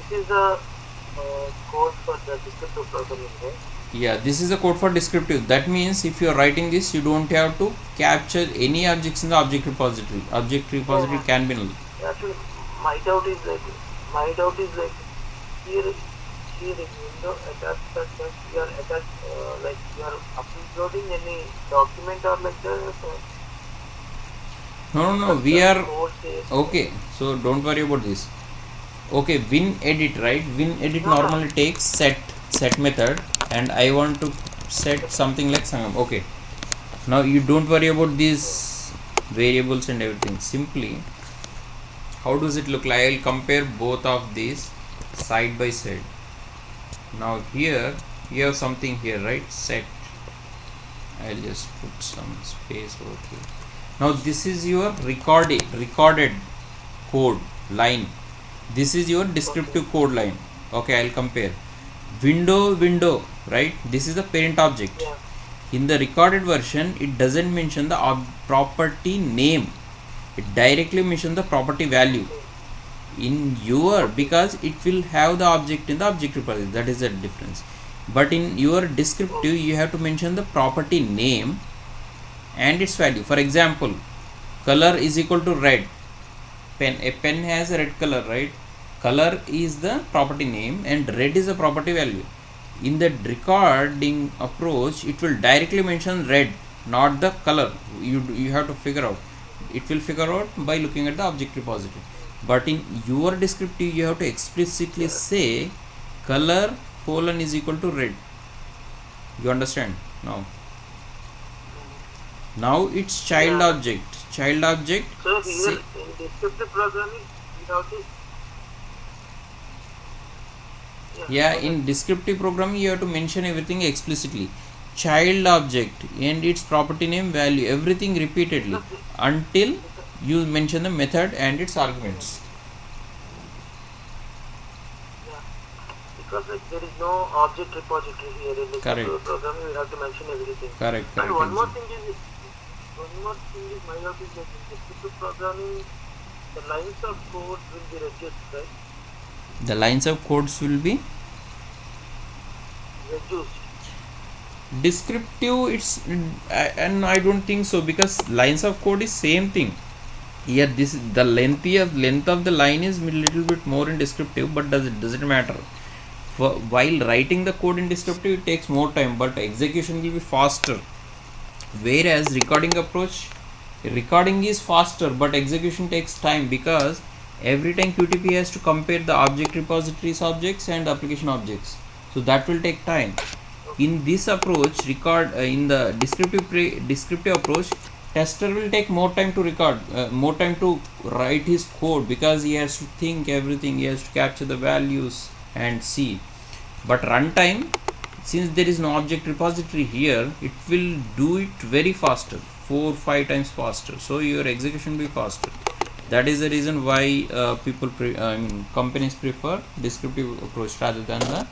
this is the code for the descriptive programming, right? Yeah, this is the code for descriptive. That means if you are writing this, you don't have to capture any objects in the object repository. Object repository can be null. Actually, my doubt is like here in window attached that you are like you are uploading any document or like that. No, we are Code says, okay. So don't worry about this. Okay, WinEdit, right? WinEdit No. normally takes set method, and I want to set something like Sangam. Okay, now you don't worry about these variables and everything. Simply, how does it look like? I'll compare both of these side by side. Now here you have something here, right? Set. I'll just put some space over here. Now this is your recorded code line. This is your descriptive code line. Okay, I'll compare. Window, right? This is the parent object. yeah, In the recorded version, it doesn't mention the property name. It directly mentions the property value. In your, because it will have the object in the object repository, that is the difference. But in your descriptive, you have to mention the property name and its value. For example, color is equal to red. A pen has a red color, right? Color is the property name and red is the property value. In the recording approach, it will directly mention red, not the color. You have to figure out. It will figure out by looking at the object repository. But in your descriptive, you have to explicitly say color colon is equal to red. You understand now? Now it's child Yeah. object. Child object. So say- here in descriptive programming, we have to Yeah, in descriptive programming, you have to mention everything explicitly. Child object and its property name, value, everything repeatedly until you mention the method and its arguments. Yeah, because like there is no object repository here in the Correct. programming, we have to mention everything. Correct. And one more Exactly. thing is my doubt is that in descriptive programming, the lines of code will be reduced, right? The lines of codes will be Reduced. descriptive. It's and I don't think so, because lines of code is same thing. Here, this the length of the line is little bit more in descriptive, but does it matter? While writing the code in descriptive, it takes more time, but execution will be faster. Whereas recording is faster, but execution takes time, because every time QTP has to compare the object repositories objects and application objects, so that will take time. In this approach, in the descriptive approach, tester will take more time to record, more time to write his code, because he has to think everything, he has to capture the values and see. But runtime, since there is no object repository here, it will do it very faster, 4-5 times faster, so your execution will be faster. That is the reason why companies prefer descriptive approach rather than the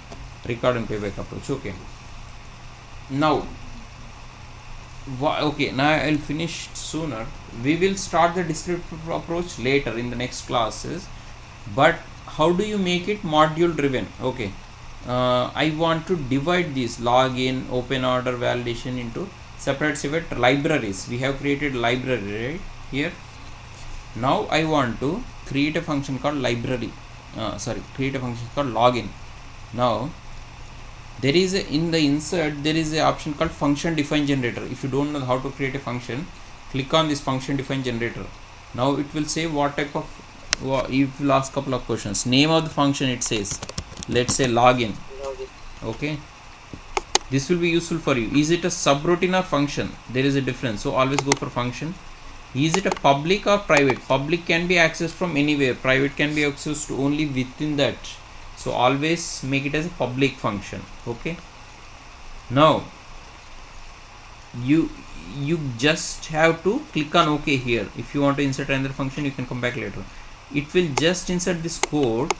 record and playback approach. Okay, now now I'll finish sooner. We will start the descriptive approach later in the next classes, but how do you make it module driven? Okay, I want to divide this login, open order, validation into separate libraries. We have created library right here. Now I want to create a function called library. Create a function called login. Now there is a, in the insert there is a option called function define generator. If you don't know how to create a function, click on this function define generator. Now it will say what type of, it will ask couple of questions. Name of the function, it says, let's say login. Okay, this will be useful for you. Is it a subroutine or function? There is a difference, so always go for function. Is it a public or private? Public can be accessed from anywhere, private can be accessed only within that, so always make it as a public function. Okay, now you just have to click on OK here. If you want to insert another function, you can come back later. It will just insert this code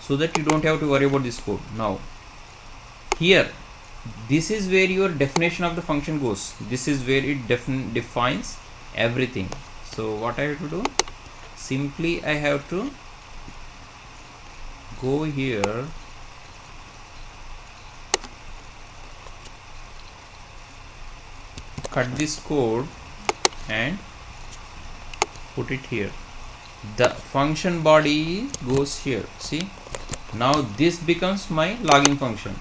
so that you don't have to worry about this code. Now here, this is where your definition of the function goes. This is where it defines everything. So what I have to do, simply I have to go here, cut this code and put it here. The function body goes here. See, now this becomes my login function.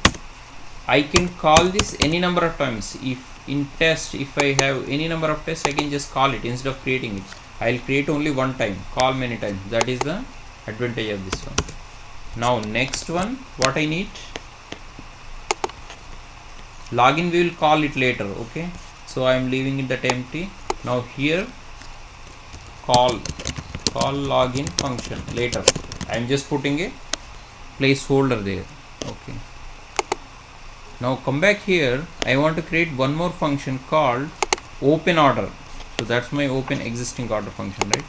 I can call this any number of times. If in test, if I have any number of tests, I can just call it instead of creating it. I'll create only one time, call many times. That is the advantage of this one. Now next one, what I need, login we will call it later. Okay, so I am leaving it that empty. Now here, call login function later. I am just putting a placeholder there. Okay, now come back here. I want to create one more function called open order. So that's my open existing order function, right?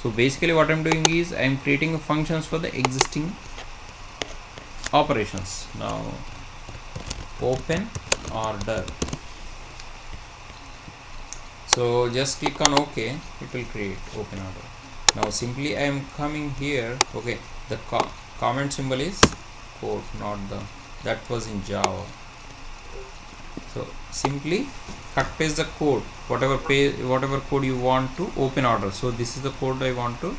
So basically what I'm doing is I'm creating functions for the existing operations. Now open order. So just click on OK, it will create open order. Now simply I am coming here. Okay, the comment symbol is code, not the, that was in Java. So simply cut paste the code, whatever code you want to open order. So this is the code I want to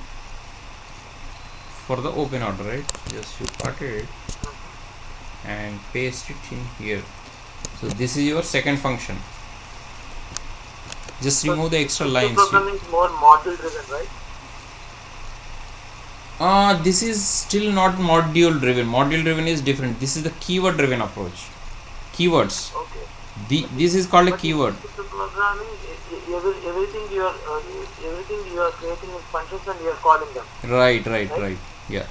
for the open order, right? Just you cut it and paste it in here. So this is your second function. Just remove the extra lines. Programming is more module driven, right? This is still not module driven. Module driven is different. This is the keyword driven approach. Keywords. Okay. This is called a keyword. Programming, everything you are creating in functions and you are calling them. Right. Yeah.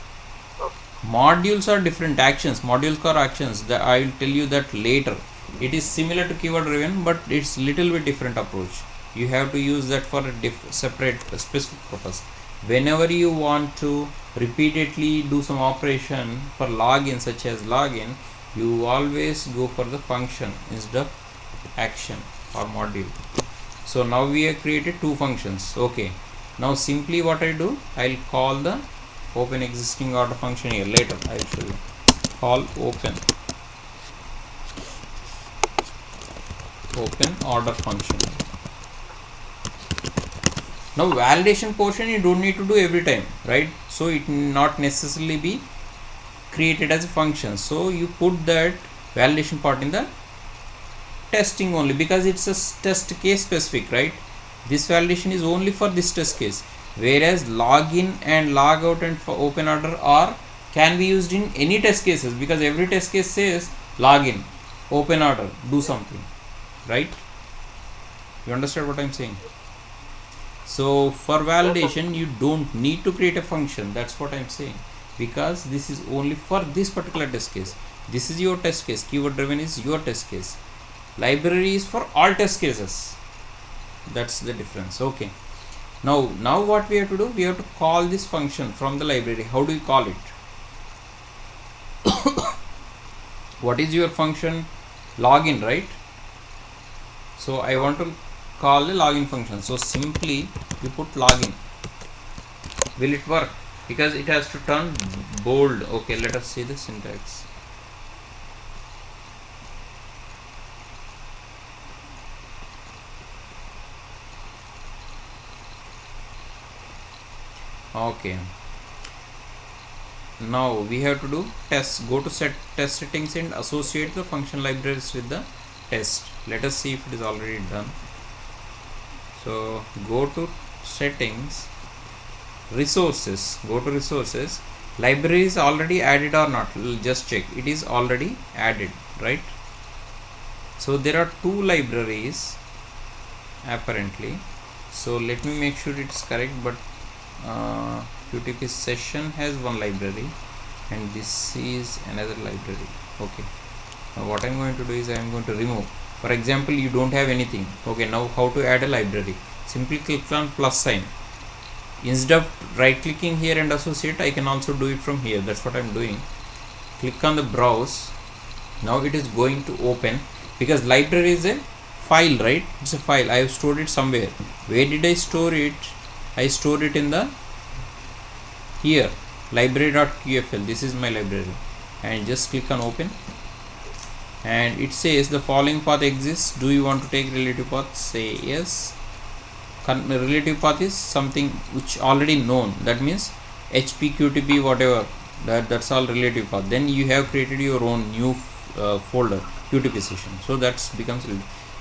Okay. Modules are different. Actions. Modules are actions. That I will tell you that later. It is similar to keyword driven, but it's little bit different approach. You have to use that for a separate specific purpose. Whenever you want to repeatedly do some operation for login, such as login, you always go for the function instead of action or module. So now we have created two functions. Okay, now simply what I do, I'll call the open existing order function here. Later I'll show you. Call open order function. Now validation portion you don't need to do every time, right? So it not necessarily be created as a function. So you put that validation part in the testing only, because it's a test case specific, right? This validation is only for this test case, whereas login and logout and for open order are can be used in any test cases, because every test case says login, open order, do something, right? You understand what I'm saying? So for validation you don't need to create a function. That's what I'm saying, because this is only for this particular test case. This is your test case. Keyword driven is your test case. Library is for all test cases. That's the difference. Okay, now what we have to do, we have to call this function from the library. How do we call it? What is your function? Login, right? So I want to call the login function. So simply you put login. Will it work? Because it has to turn bold. Okay, let us see the syntax. Okay, now we have to do test. Go to set test settings and associate the function libraries with the test. Let us see if it is already done. So go to settings, resources, go to resources. Library is already added or not? Just check. It is already added, right? So there are two libraries apparently. So let me make sure it's correct, but QTP session has one library and this is another library. Okay, now what I'm going to do is I'm going to remove. For example, you don't have anything. Okay, now how to add a library? Simply click on plus sign. Instead of right clicking here and associate, I can also do it from here. That's what I'm doing. Click on the browse. Now it is going to open, because library is a file, right? It's a file. I have stored it somewhere. Where did I store it? I stored it in the here library.qfl. This is my library, and just click on open, and it says the following path exists. Do you want to take relative path? Say yes. Relative path is something which already known. That means HP, QTP, whatever. That's all relative path. Then you have created your own new folder, QTP session. So that becomes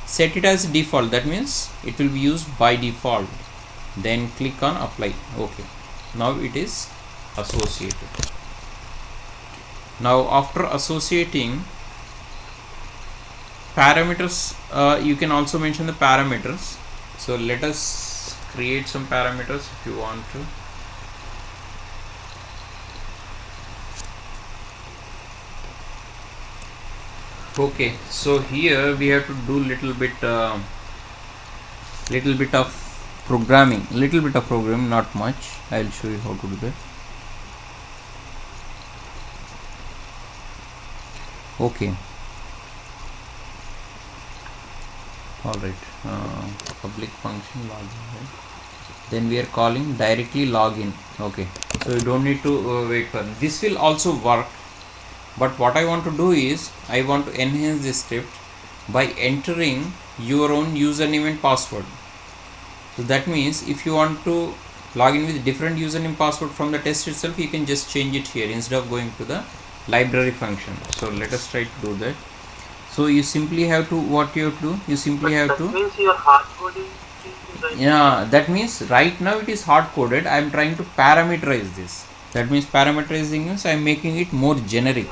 set it as default. That means it will be used by default. Then click on apply. Okay, now it is associated. Now after associating parameters, you can also mention the parameters. So let us create some parameters if you want to. Okay, so here we have to do little bit of programming, not much. I will show you how to do that. Okay, all right. Public function login, right? Then we are calling directly login. Okay, so you don't need to wait for this. Will also work, but what I want to do is I want to enhance this script by entering your own username and password. So that means if you want to log in with different username password from the test itself, you can just change it here instead of going to the library function. So let us try to do that. So you simply have to, what you have to do, you simply have to, that means you are hard coding. yeah, that means right now it is hard coded. I am trying to parameterize this. That means parameterizing means I am making it more generic.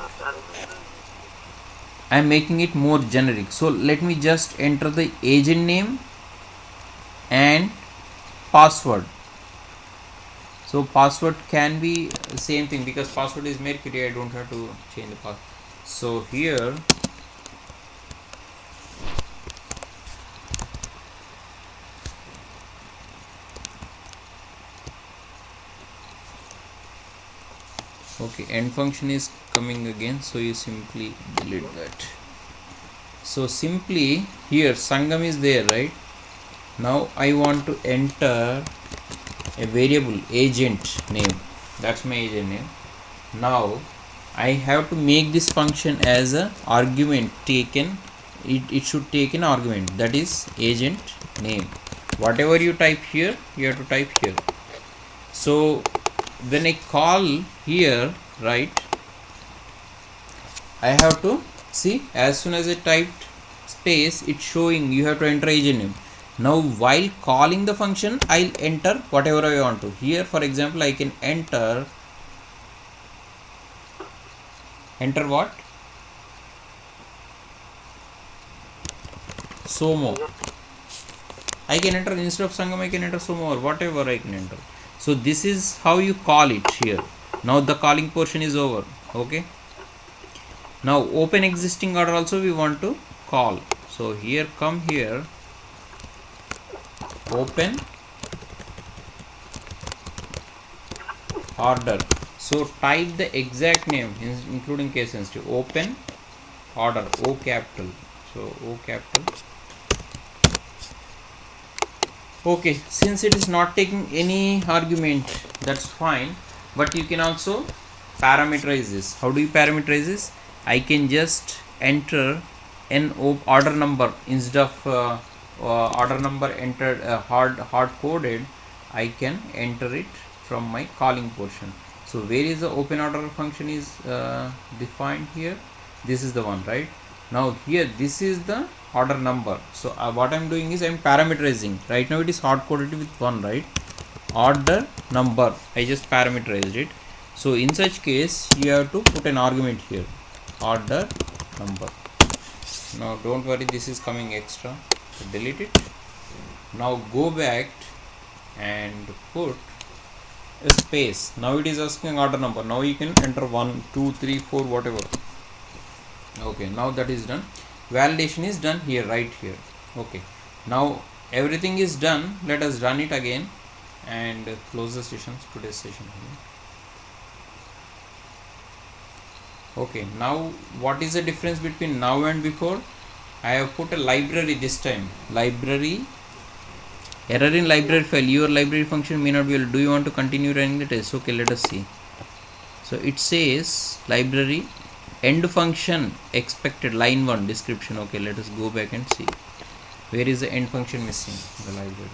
I am making it more generic. So let me just enter the agent name and password. So password can be the same thing, because password is Mercury. I don't have to change the password. So here okay, end function is coming again, so you simply delete that. So simply here Sangam is there, right? Now I want to enter a variable agent name. That's my agent name. Now I have to make this function as a argument taken. It should take an argument, that is agent name. Whatever you type here, you have to type here. So when I call here, right, I have to see, as soon as I typed space, it's showing you have to enter agent name. Now while calling the function, I'll enter whatever I want to. Here for example, I can enter what? Somo. I can enter, instead of Sangam I can enter Somo, or whatever I can enter. So this is how you call it here. Now the calling portion is over. Okay, now open existing order also we want to call. So here, come here, open order. So type the exact name including case sensitive. Open order, O capital. So O capital. Okay, since it is not taking any argument, that's fine, but you can also parameterize this. How do you parameterize this? I can just enter an order number instead of order number entered hard coded. I can enter it from my calling portion. So where is the open order function is defined here? This is the one, right? Now here this is the order number. So what I'm doing is I'm parameterizing. Right now it is hard coded with 1, right? Order number, I just parameterized it. So in such case you have to put an argument here, order number. Now don't worry, this is coming extra, so delete it. Now go back and put a space. Now it is asking order number. Now you can enter 1 2 3 4 whatever. Okay, now that is done. Validation is done here, right here. Okay, now everything is done. Let us run it again and close the session, today's session here. Okay, now what is the difference between now and before? I have put a library this time. Library, error in library file, your library function may not be able. Do you want to continue running the test? Okay, let us see. So it says library end function expected, line 1 description. Okay, let us go back and see where is the end function missing in the library.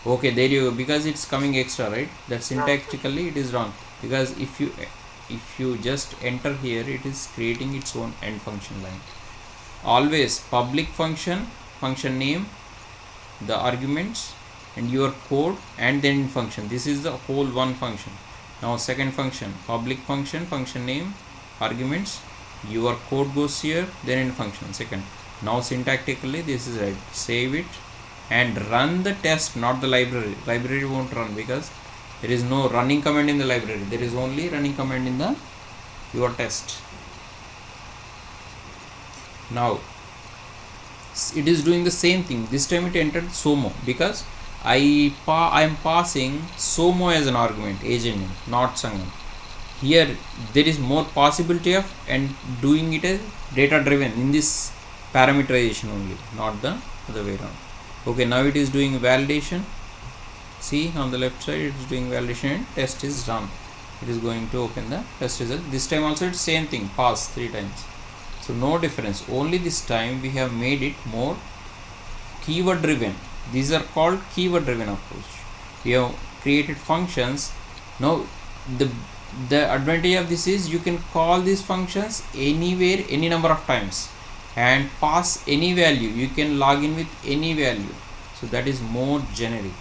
Okay, there you go, because it's coming extra, right? That syntactically it is wrong, because if you just enter here, it is creating its own end function line. Always public function, function name, the arguments and your code, and then function. This is the whole one function. Now second function, public function, function name, arguments, your code goes here, then in function second. Now syntactically this is right. Save it and run the test, not the library. Library won't run because there is no running command in the library. There is only running command in the your test. Now it is doing the same thing. This time it entered SOMO because I am passing SOMO as an argument, agent name, not Sangam. Here there is more possibility of and doing it as data driven in this parameterization only, not the other way around. Okay, now it is doing validation. See on the left side it is doing validation and test is done. It is going to open the test result. This time also it's same thing, pass 3 times. So no difference, only this time we have made it more keyword driven. These are called keyword driven approach. We have created functions. Now the advantage of this is you can call these functions anywhere, any number of times, and pass any value. You can log in with any value, so that is more generic.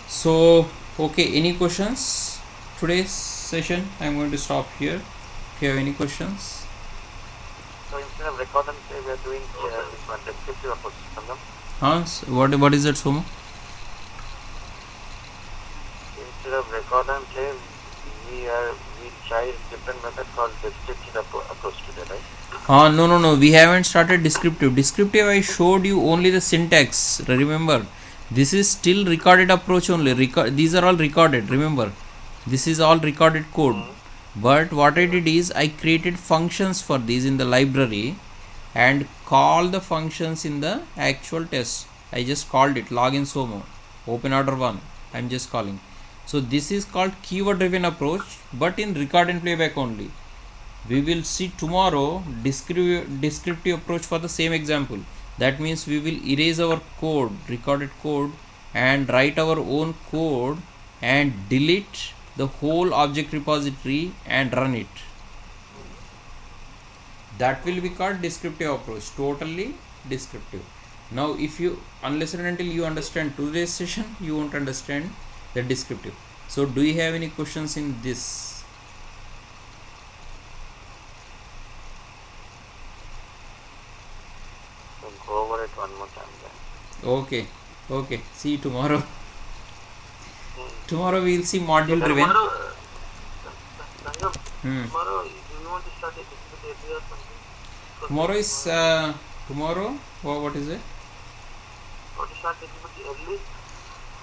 So okay, any questions? Today's session I am going to stop here. If you have any questions. So instead of record and play, we are doing this one descriptive approach. What is that, Somo? Instead of record and play, we tried different method called descriptive approach today, right? No, we haven't started descriptive. Descriptive I showed you only the syntax. Remember, this is still recorded approach only. These are all recorded. Remember, this is all recorded code. But what I did is I created functions for these in the library and call the functions in the actual test. I just called it login SOMO, open order 1. I am just calling. So this is called keyword driven approach, but in record and playback only. We will see tomorrow descriptive approach for the same example. That means we will erase our code, recorded code, and write our own code and delete the whole object repository and run it. That will be called descriptive approach, totally descriptive. Now if you, unless and until you understand today's session, you won't understand the descriptive. So do you have any questions in this? So go over it one more time then. Okay, see you tomorrow. Tomorrow we will see module driven. Tomorrow, do you want to start a little bit earlier or something? Tomorrow is tomorrow. What is it? Want to start a little bit early?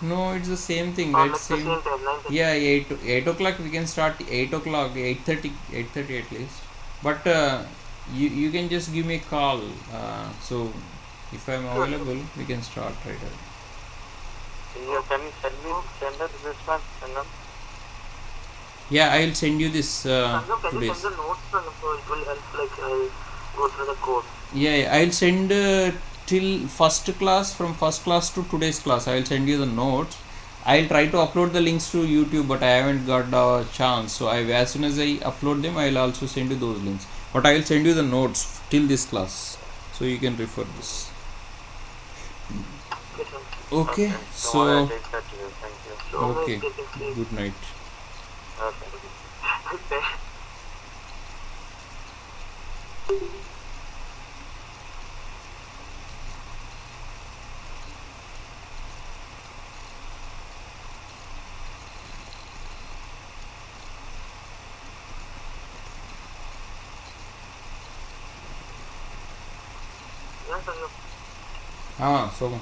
No, it's the same thing, Or right? like the same time, 9:30? Yeah, 8 o'clock we can start. 8 o'clock, 8:30 at least. But you can just give me a call. So if I'm available, we can start right away. Can you send us this one, Sangam? Yeah, I'll send you this Sangam, can you today. send the notes, Sangam, so it will help, like, go through the code. Yeah, I'll send till first class, from first class to today's class. I'll send you the notes. I'll try to upload the links to YouTube, but I haven't got the chance. So as soon as I upload them, I'll also send you those links. But I will send you the notes till this class, so you can refer this. Okay, sir. Okay. Okay. So Take that to you. Thank you. So okay. guys getting sleep. Good night. Okay. Okay. Yes, sir. So